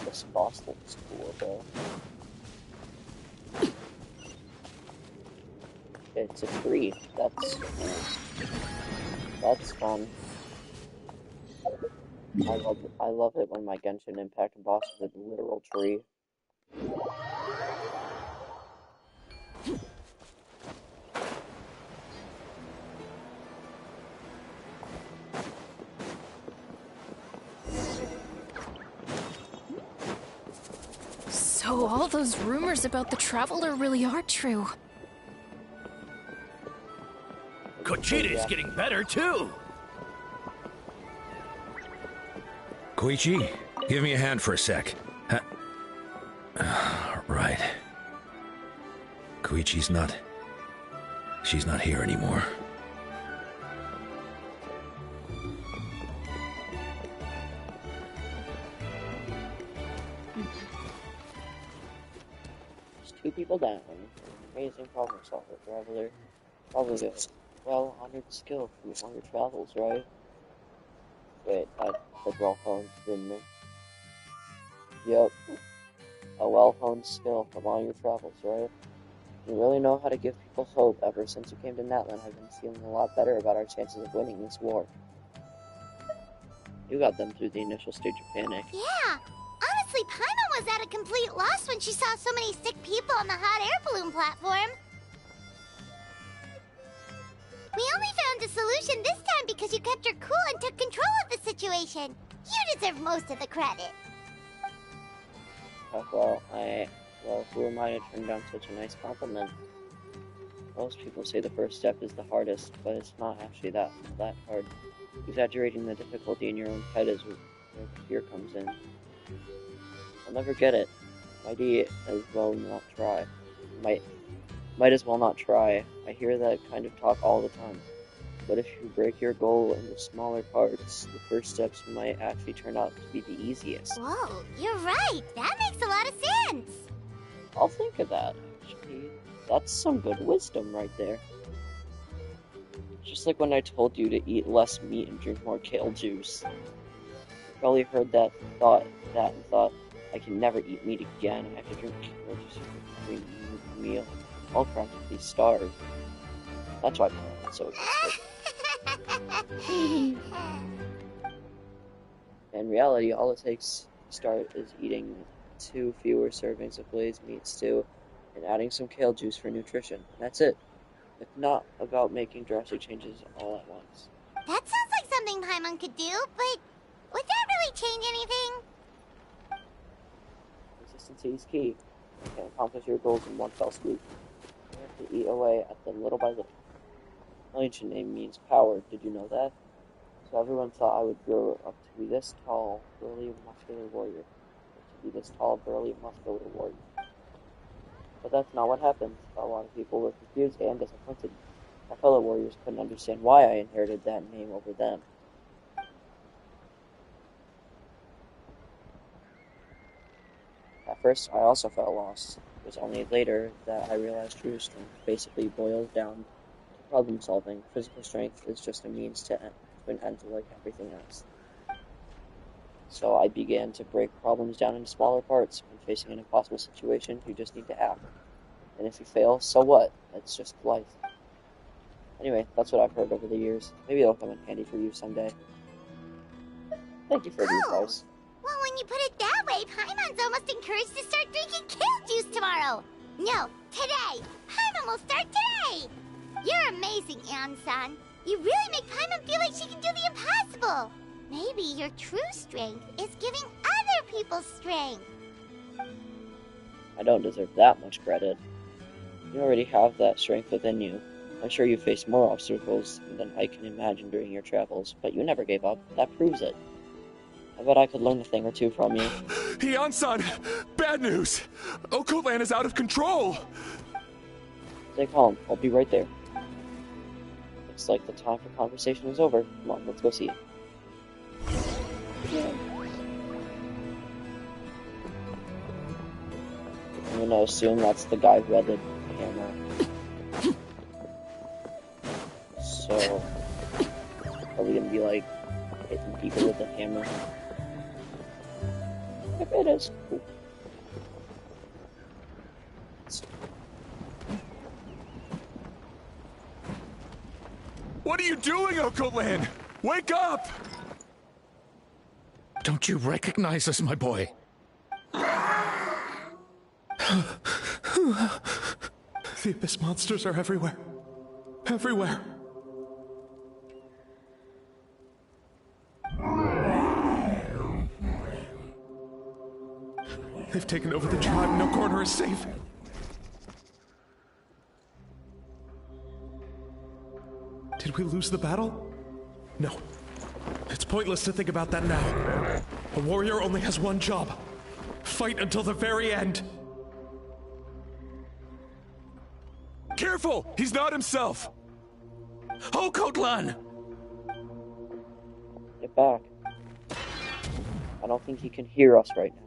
This boss looks cool, though. It's a tree. That's fun. I love it when my Genshin Impact boss is a literal tree. So all those rumors about the Traveler really are true. Kochida's getting better, too! Koichi, give me a hand for a sec. Right. Koichi's not... She's not here anymore. Just 2 people down. Amazing problem solver, Traveler. Probably a well-honored skill on your travels, right? Wait, I said well-honed, didn't I? Yep. A well-honed skill from all your travels, right? You really know how to give people hope. Ever since you came to Natlan, I've been feeling a lot better about our chances of winning this war. You got them through the initial stage of panic. Yeah! Honestly, Paimon was at a complete loss when she saw so many sick people on the hot air balloon platform. We only found a solution this time because you kept your cool and took control of the situation. You deserve most of the credit. Well, who am I to turn down such a nice compliment? Most people say the first step is the hardest, but it's not actually that hard. Exaggerating the difficulty in your own head is where fear comes in. I'll never get it. Might as well not try. Might as well not try. I hear that kind of talk all the time. But if you break your goal into smaller parts, the first steps might actually turn out to be the easiest. Whoa, you're right. That makes a lot of sense. I'll think of that, actually. That's some good wisdom right there. Just like when I told you to eat less meat and drink more kale juice. You probably heard that and thought, I can never eat meat again. I have to drink kale juice every meal. I'll practically starve. That's why I'm so exhausted. In reality, all it takes to start is eating 2 fewer servings of glazed meat stew and adding some kale juice for nutrition. That's it. It's not about making drastic changes all at once. That sounds like something Paimon could do, but would that really change anything? Consistency is key. You can't accomplish your goals in one fell swoop. You have to eat away at them little by little. My ancient name means power. Did you know that? So everyone thought I would grow up to be this tall, burly, muscular warrior. To be this tall, burly, muscular warrior. But that's not what happened. A lot of people were confused and disappointed. My fellow warriors couldn't understand why I inherited that name over them. At first, I also felt lost. It was only later that I realized true strength basically boils down to problem solving. Physical strength is just a means to an end to like everything else. So I began to break problems down into smaller parts. When facing an impossible situation, you just need to act. And if you fail, so what? It's just life. Anyway, that's what I've heard over the years. Maybe it'll come in handy for you someday. Thank you for the advice. Well, when you put it that way, Paimon's almost encouraged to start drinking kale juice tomorrow. No, today. Paimon will start today. You're amazing, Ann-san. You really make Paimon feel like she can do the impossible. Maybe your true strength is giving other people strength. I don't deserve that much credit. You already have that strength within you. I'm sure you faced more obstacles than I can imagine during your travels, but you never gave up. That proves it. I bet I could learn a thing or two from you. Heian-san! Bad news! Okoland is out of control! Stay calm. I'll be right there. Looks like the time for conversation is over. Come on, let's go see it. I'm gonna assume that's the guy who had the hammer. So, probably gonna be like hitting people with the hammer. If it is, cool. What are you doing, Okoland? Wake up! Don't you recognize us, my boy? The Abyss monsters are everywhere. Everywhere. They've taken over the tribe. No corner is safe. Did we lose the battle? No. It's pointless to think about that now. A warrior only has one job. Fight until the very end. Careful! He's not himself! Okotlan! Get back. I don't think he can hear us right now.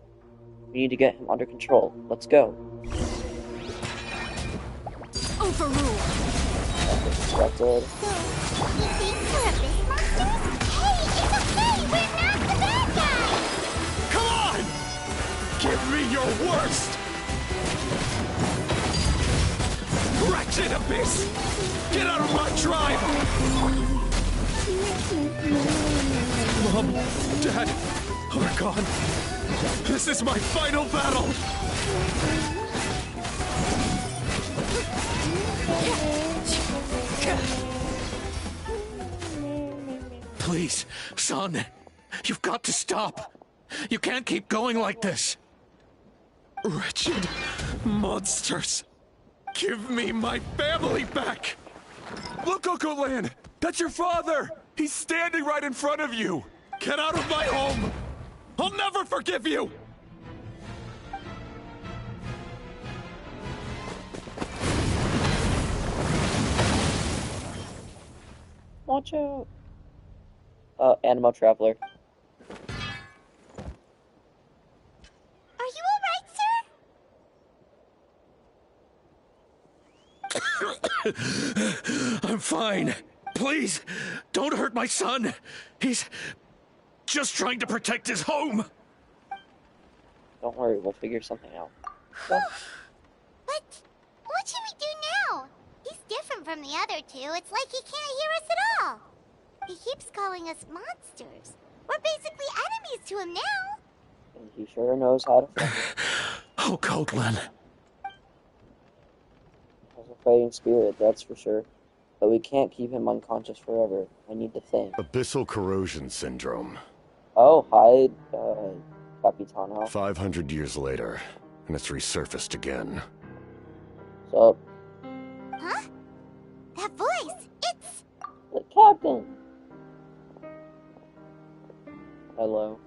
We need to get him under control. Let's go. Overruled. So, Distracted. you think we're Abyss monsters? Hey, it's okay! We're not the bad guys! Come on! Give me your worst! Wretched Abyss! Get out of my tribe! Mom, Dad, are gone. This is my final battle! Please, son, you've got to stop. You can't keep going like this. Wretched monsters. Give me my family back! Look, Okoland! That's your father! He's standing right in front of you! Get out of my home! I'll never forgive you! Watch out. Animo Traveler. Are you alright, sir? fine. Please, don't hurt my son. He's just trying to protect his home. Don't worry, we'll figure something out. But what should we do now? He's different from the other two. It's like he can't hear us at all. He keeps calling us monsters. We're basically enemies to him now. And he sure knows how to fight. Oh, Coatlan. Has a fighting spirit, that's for sure. But we can't keep him unconscious forever. I need to think. Abyssal corrosion syndrome. Oh, hi, Capitano. 500 years later, and it's resurfaced again. What's up? Huh? That voice, it's... The captain! Hello.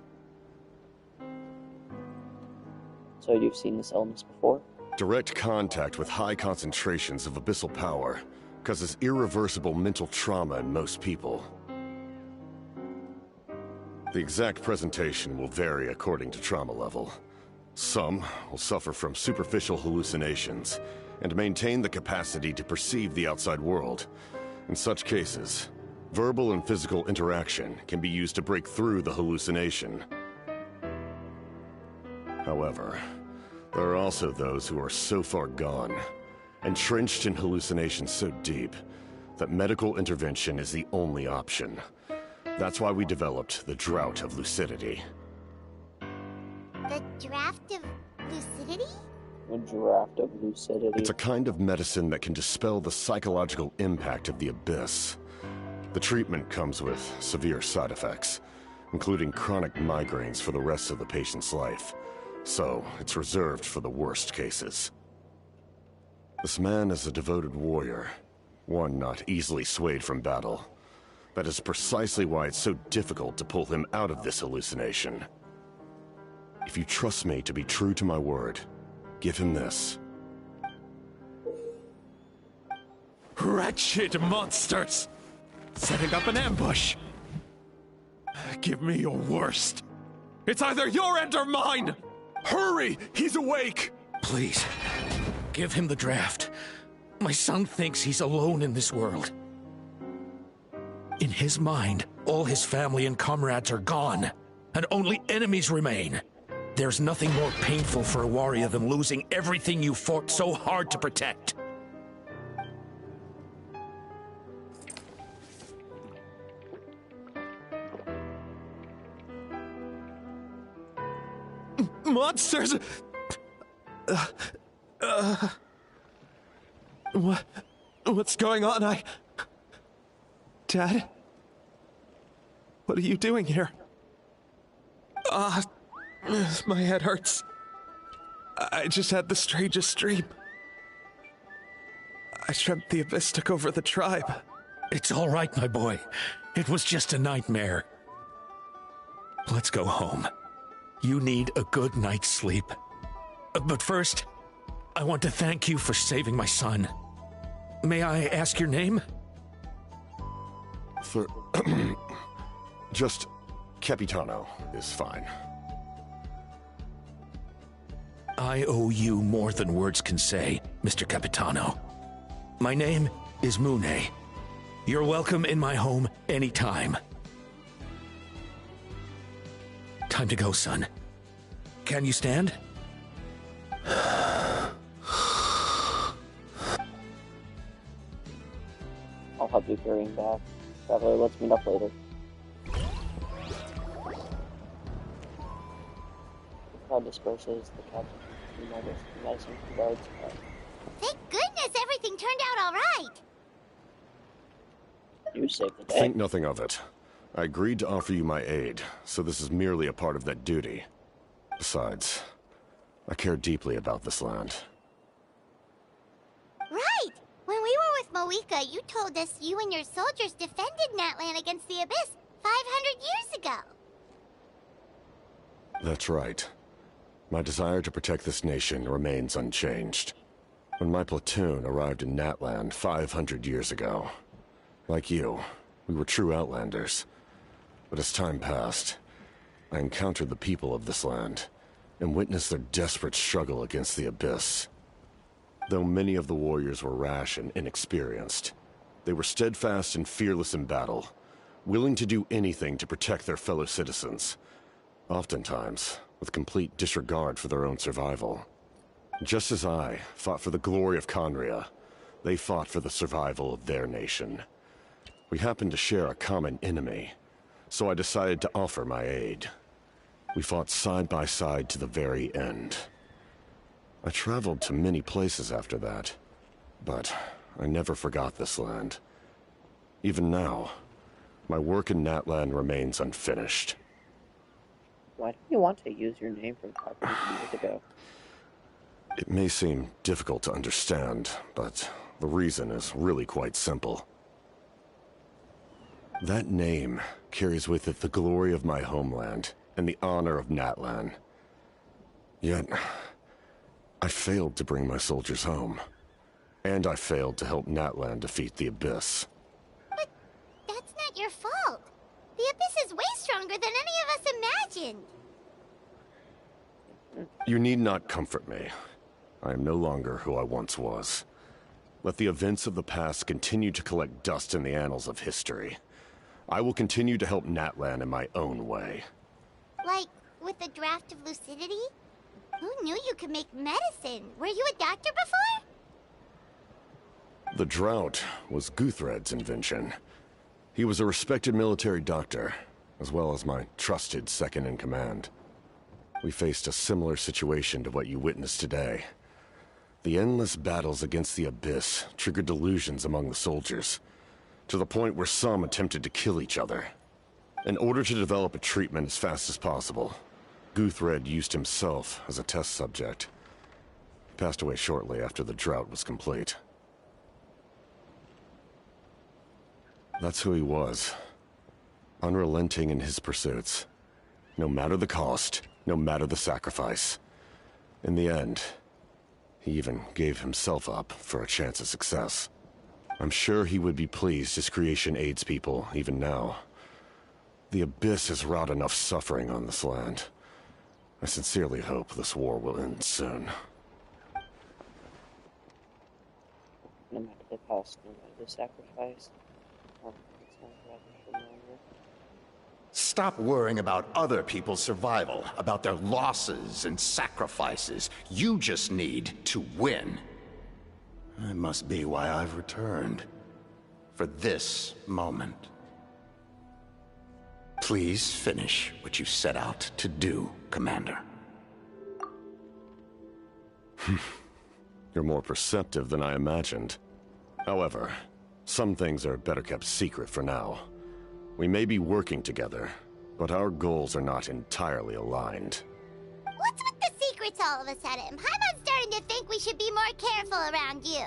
So you've seen this illness before? Direct contact with high concentrations of abyssal power causes irreversible mental trauma in most people. The exact presentation will vary according to trauma level. Some will suffer from superficial hallucinations and maintain the capacity to perceive the outside world. In such cases, verbal and physical interaction can be used to break through the hallucination. However, there are also those who are so far gone, entrenched in hallucinations so deep, that medical intervention is the only option. That's why we developed the Drought of Lucidity. The Draft of Lucidity? The Draft of Lucidity. It's a kind of medicine that can dispel the psychological impact of the Abyss. The treatment comes with severe side effects, including chronic migraines for the rest of the patient's life. So, it's reserved for the worst cases. This man is a devoted warrior, one not easily swayed from battle. That is precisely why it's so difficult to pull him out of this hallucination. If you trust me to be true to my word, give him this. Wretched monsters! Setting up an ambush! Give me your worst. It's either your end or mine! Hurry! He's awake! Please, give him the draft. My son thinks he's alone in this world. In his mind, all his family and comrades are gone, and only enemies remain. There's nothing more painful for a warrior than losing everything you fought so hard to protect. Monsters! What's going on? Dad? What are you doing here? My head hurts. I just had the strangest dream. I dreamt the Abyss took over the tribe. It's all right, my boy. It was just a nightmare. Let's go home. You need a good night's sleep. But first, I want to thank you for saving my son. May I ask your name? Just Capitano is fine. I owe you more than words can say, Mr. Capitano. My name is Mune. You're welcome in my home anytime. Time to go, son. Can you stand? I'll help you carry him back. Traveler, let's meet up later. Crowd disperses, the captain medicine guards. Thank goodness everything turned out all right. You saved the day. Think nothing of it. I agreed to offer you my aid, so this is merely a part of that duty. Besides, I care deeply about this land. Right! When we were with Moika, you told us you and your soldiers defended Natlan against the Abyss 500 years ago. That's right. My desire to protect this nation remains unchanged. When my platoon arrived in Natlan 500 years ago, like you, we were true outlanders. But as time passed, I encountered the people of this land and witnessed their desperate struggle against the Abyss. Though many of the warriors were rash and inexperienced, They were steadfast and fearless in battle, willing to do anything to protect their fellow citizens, oftentimes with complete disregard for their own survival. Just as I fought for the glory of Khaenri'ah, they fought for the survival of their nation. We happened to share a common enemy, so I decided to offer my aid. We fought side by side to the very end. I traveled to many places after that, but I never forgot this land. Even now, my work in Natlan remains unfinished. Why don't you want to use your name from 500 years ago? It may seem difficult to understand, but the reason is really quite simple. That name carries with it the glory of my homeland and the honor of Natlan. Yet, I failed to bring my soldiers home. And I failed to help Natlan defeat the Abyss. But that's not your fault. The Abyss is way stronger than any of us imagined. You need not comfort me. I am no longer who I once was. Let the events of the past continue to collect dust in the annals of history. I will continue to help Natlan in my own way. Like, with the draft of lucidity? Who knew you could make medicine? Were you a doctor before? The drought was Guthred's invention. He was a respected military doctor, as well as my trusted second-in-command. We faced a similar situation to what you witnessed today. The endless battles against the Abyss triggered delusions among the soldiers, to the point where some attempted to kill each other. In order to develop a treatment as fast as possible, Guthred used himself as a test subject. He passed away shortly after the drought was complete. That's who he was. Unrelenting in his pursuits. No matter the cost, no matter the sacrifice. In the end, he even gave himself up for a chance at success. I'm sure he would be pleased his creation aids people, even now. The Abyss has wrought enough suffering on this land. I sincerely hope this war will end soon. No matter the cost, no matter the sacrifice. Stop worrying about other people's survival, about their losses and sacrifices. You just need to win. That must be why I've returned. For this moment. Please finish what you set out to do, Commander. You're more perceptive than I imagined. However, some things are better kept secret for now. We may be working together, but our goals are not entirely aligned. What's with the secrets all of a sudden? Paimon's starting to think we should be more careful around you.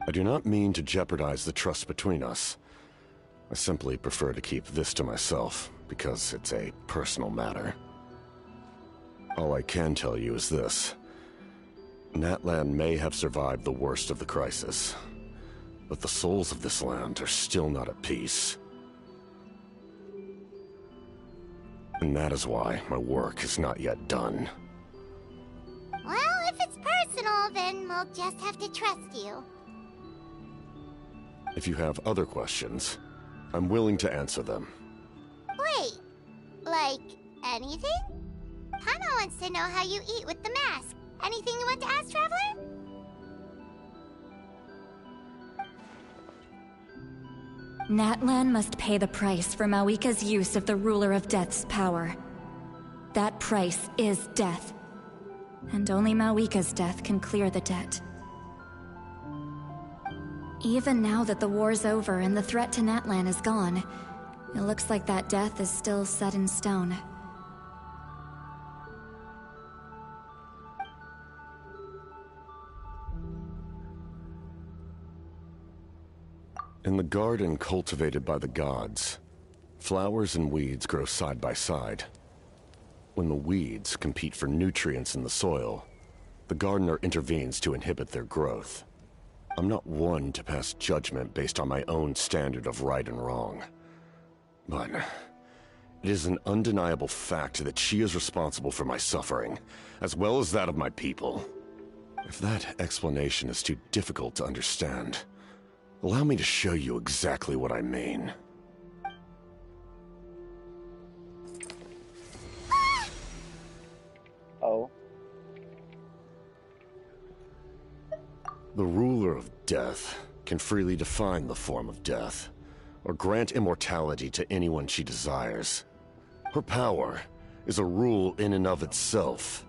I do not mean to jeopardize the trust between us. I simply prefer to keep this to myself, because it's a personal matter. All I can tell you is this. Natlan may have survived the worst of the crisis, but the souls of this land are still not at peace. And that is why my work is not yet done. Well, if it's personal, then we'll just have to trust you. If you have other questions, I'm willing to answer them. Wait, like anything? Paimon wants to know how you eat with the mask. Anything you want to ask, Traveler? Natlan must pay the price for Mawika's use of the Ruler of Death's power. That price is death. And only Mawika's death can clear the debt. Even now that the war's over and the threat to Natlan is gone, it looks like that death is still set in stone. In the garden cultivated by the gods, flowers and weeds grow side by side. When the weeds compete for nutrients in the soil, the gardener intervenes to inhibit their growth. I'm not one to pass judgment based on my own standard of right and wrong. But it is an undeniable fact that she is responsible for my suffering, as well as that of my people. If that explanation is too difficult to understand, Allow me to show you exactly what I mean. Oh. The ruler of death can freely define the form of death, or grant immortality to anyone she desires. Her power is a rule in and of itself.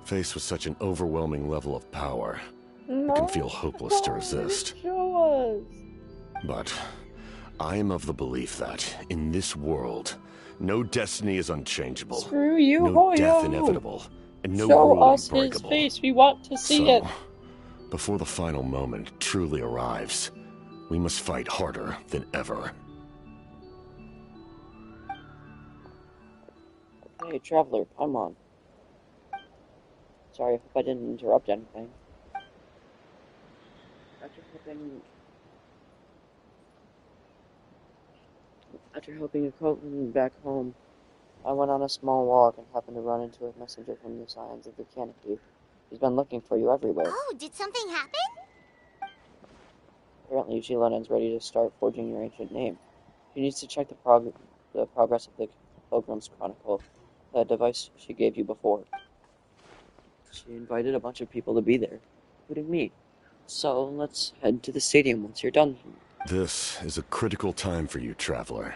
Faced with such an overwhelming level of power, it can feel hopeless to resist. But I am of the belief that, in this world, no destiny is unchangeable. Screw you, no Hoyo. death inevitable, and no Show rule us his unbreakable. face. We want to see it. Before the final moment truly arrives, we must fight harder than ever. Hey, Traveler, come on. Sorry, I hope I didn't interrupt anything. After helping a Coatland back home, I went on a small walk and happened to run into a messenger from the Scions of the Canopy. He's been looking for you everywhere. Oh, did something happen? Apparently, Xilonen's ready to start forging your ancient name. She needs to check the progress of the Pilgrim's Chronicle, the device she gave you before. She invited a bunch of people to be there, including me. So, let's head to the stadium once you're done. This is a critical time for you, Traveler.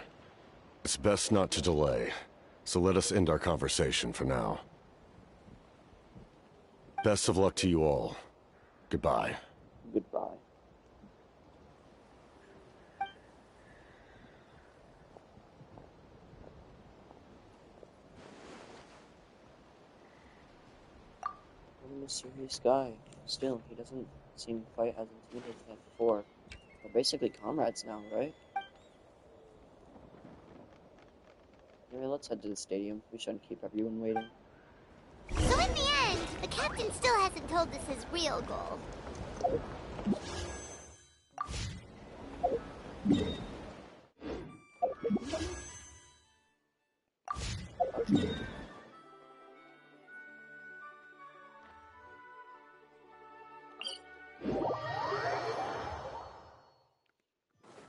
It's best not to delay, so let us end our conversation for now. Best of luck to you all. Goodbye. Goodbye. What a mysterious guy. Still, he doesn't seem quite as intimidating as before. We're basically comrades now, right? Anyway, let's head to the stadium. We shouldn't keep everyone waiting. So in the end, the captain still hasn't told us his real goal.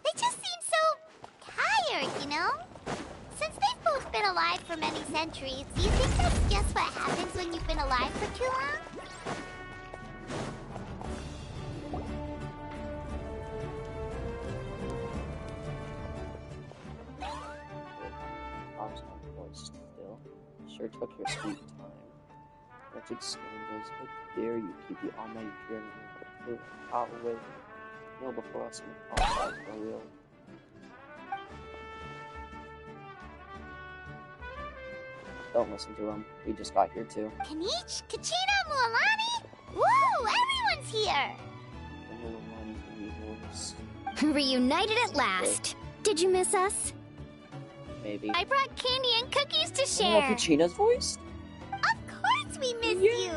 They just seem so tired, you know? Since they've both been alive for many centuries, do you think that's just what happens when you've been alive for too long? Arms not voiced still. Sure took your sweet time. Wretched scoundrels, how dare you keep the almighty Dragon out away? Kneel before us and apologize for real. Don't listen to him. He just got here too. Kanich, Kachina, Mualani? Woo! Everyone's here! The little one can be voiced. Reunited at last. Did you miss us? Maybe. I brought candy and cookies to Oh, share. Kachina's voiced? Of course we missed you.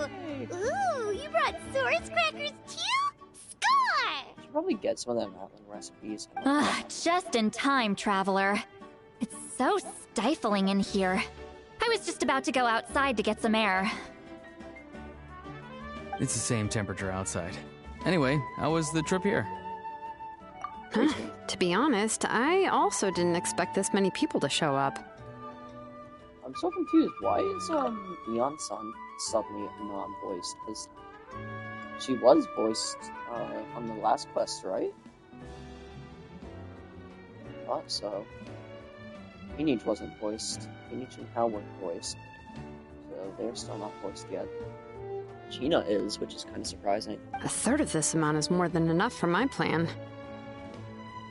Ooh, you brought Source crackers too? Score! Should probably get some of them Atlan recipes. Just in time, Traveler. It's so stifling in here. I was just about to go outside to get some air. It's the same temperature outside. Anyway, how was the trip here? Huh. To be honest, I also didn't expect this many people to show up. I'm so confused. Why is Neon Sun suddenly not voiced? Because she was voiced on the last quest, right? I thought so. Phoenix wasn't voiced. Phoenix and Hal weren't voiced. So they're still not voiced yet. Gina is, which is kind of surprising. A third of this amount is more than enough for my plan.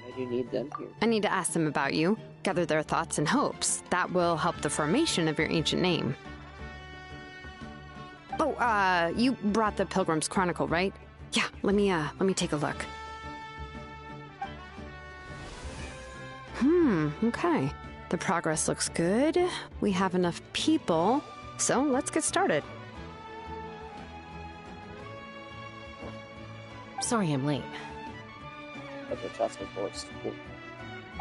Why do you need them here? I need to ask them about you, gather their thoughts and hopes. That will help the formation of your ancient name. Oh, you brought the Pilgrim's Chronicle, right? Yeah, let me take a look. Okay. The progress looks good. We have enough people, so let's get started. Sorry I'm late. That's what Chaska's voiced. Cool.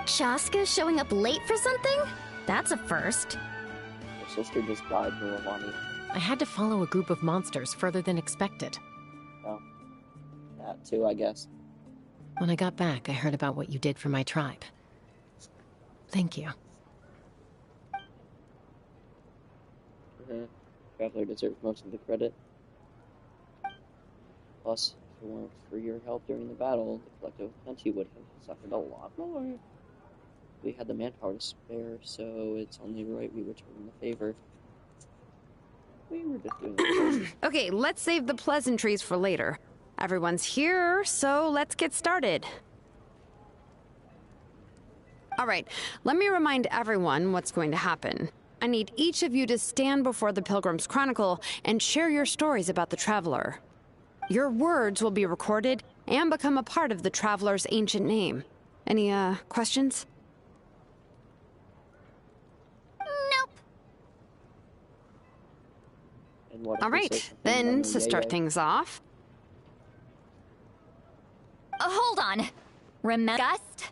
Chaska's showing up late for something? That's a first. Her sister just died, Murawani. I had to follow a group of monsters further than expected. Oh. That too, I guess. When I got back, I heard about what you did for my tribe. Thank you. Traveler deserves most of the credit. Plus, if it weren't for your help during the battle, the collective plenty would have suffered a lot more. We had the manpower to spare, so it's only right we return the favor. We were just doing Okay, let's save the pleasantries for later. Everyone's here, so let's get started. Alright, let me remind everyone what's going to happen. I need each of you to stand before the Pilgrim's Chronicle and share your stories about the Traveler. Your words will be recorded and become a part of the Traveler's ancient name. Any, questions? Alright, then to start things off... Hold on. Remember Gust?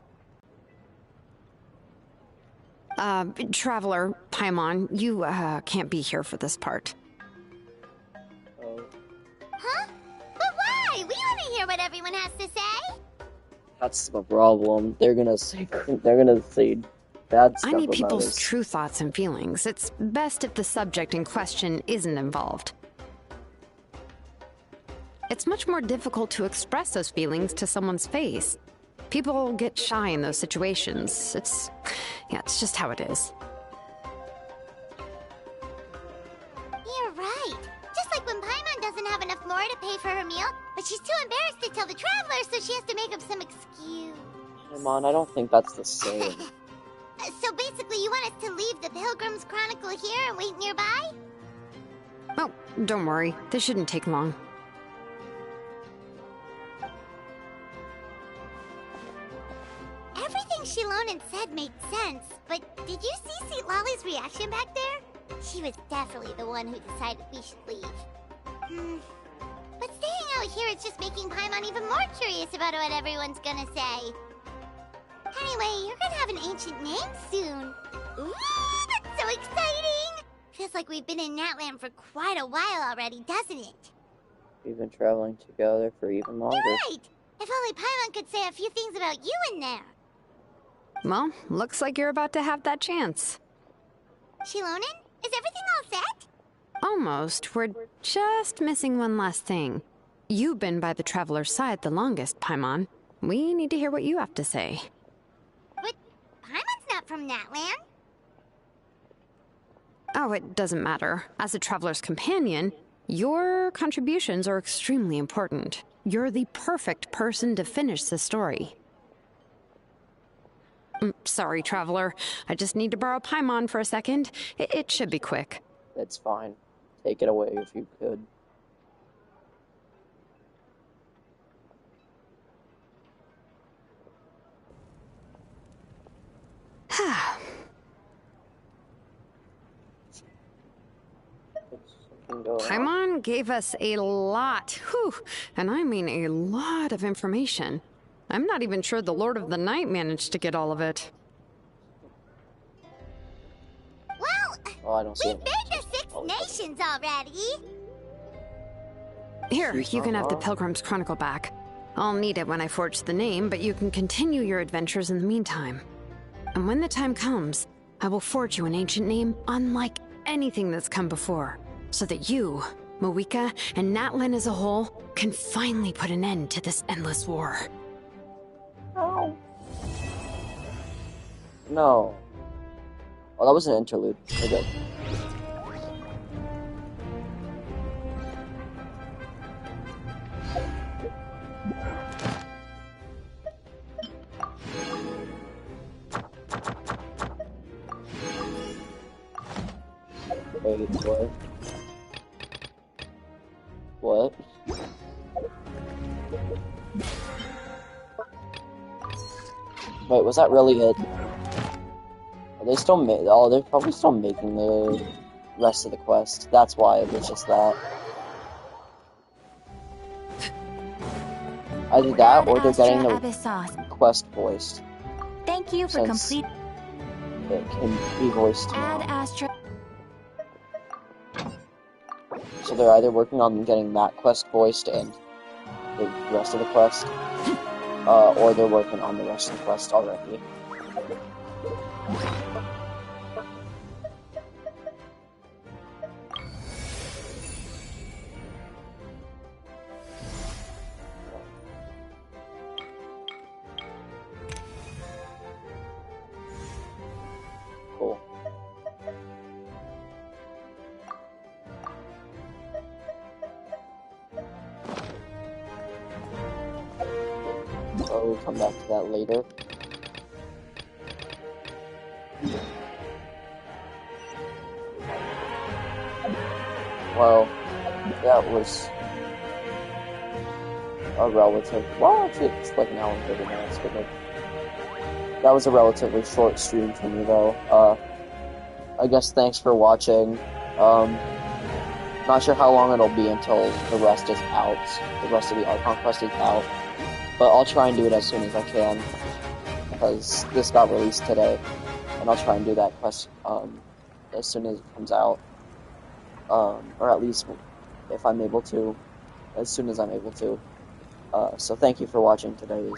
Traveler, Paimon, you, can't be here for this part. Huh? But why? We want to hear what everyone has to say. That's the problem. They're gonna say bad stuff I need about people's us. true thoughts and feelings. It's best if the subject in question isn't involved. It's much more difficult to express those feelings to someone's face. People get shy in those situations. It's just how it is. You're right. Just like when Paimon doesn't have enough more to pay for her meal, but she's too embarrassed to tell the Traveler, so she has to make up some excuse. Come on, I don't think that's the same. So basically, you want us to leave the Pilgrim's Chronicle here and wait nearby? Oh, don't worry. This shouldn't take long. Everything Shilonen said made sense, but did you see St. Lolly's reaction back there? She was definitely the one who decided we should leave. But staying out here is just making Paimon even more curious about what everyone's gonna say. Anyway, you're gonna have an ancient name soon. Ooh, that's so exciting! Feels like we've been in Natlan for quite a while already, doesn't it? We've been traveling together for even longer. You're right! If only Paimon could say a few things about you in there. Well, looks like you're about to have that chance. Shilonen, is everything all set? Almost. We're just missing one last thing. You've been by the Traveler's side the longest, Paimon. We need to hear what you have to say. But Paimon's not from Natlan. Oh, it doesn't matter. As a Traveler's companion, your contributions are extremely important. You're the perfect person to finish the story. Sorry, Traveler. I just need to borrow Paimon for a second. It should be quick. It's fine. Take it away if you could. Paimon gave us a lot, and I mean a lot of information. I'm not even sure the Lord of the Night managed to get all of it. Well, we've made the 6 nations already. Here, you can have the Pilgrim's Chronicle back. I'll need it when I forge the name, but you can continue your adventures in the meantime. And when the time comes, I will forge you an ancient name unlike anything that's come before, so that you, Moeka, and Natlan as a whole can finally put an end to this endless war. Oh. No. Oh, that was an interlude. We're good. Wait, what? What? Wait, was that really it? Are they still they're probably still making the rest of the quest. That's why it was just that. Either that, or they're getting the quest voiced. Thank you for complete. It can be voiced Add now. Astra. So they're either working on getting that quest voiced and the rest of the quest. or they're working on the rest of the quest already. Cool. So we'll come back to that later. Well, that was a relative. Well, actually, it's like an hour and 30 minutes, but like, that was a relatively short stream for me, though. I guess thanks for watching. Not sure how long it'll be until the rest is out. The rest of the Archon quest is out. But I'll try and do it as soon as I can, because this got released today, and I'll try and do that quest as soon as it comes out, or at least if I'm able to, as soon as I'm able to. So thank you for watching today's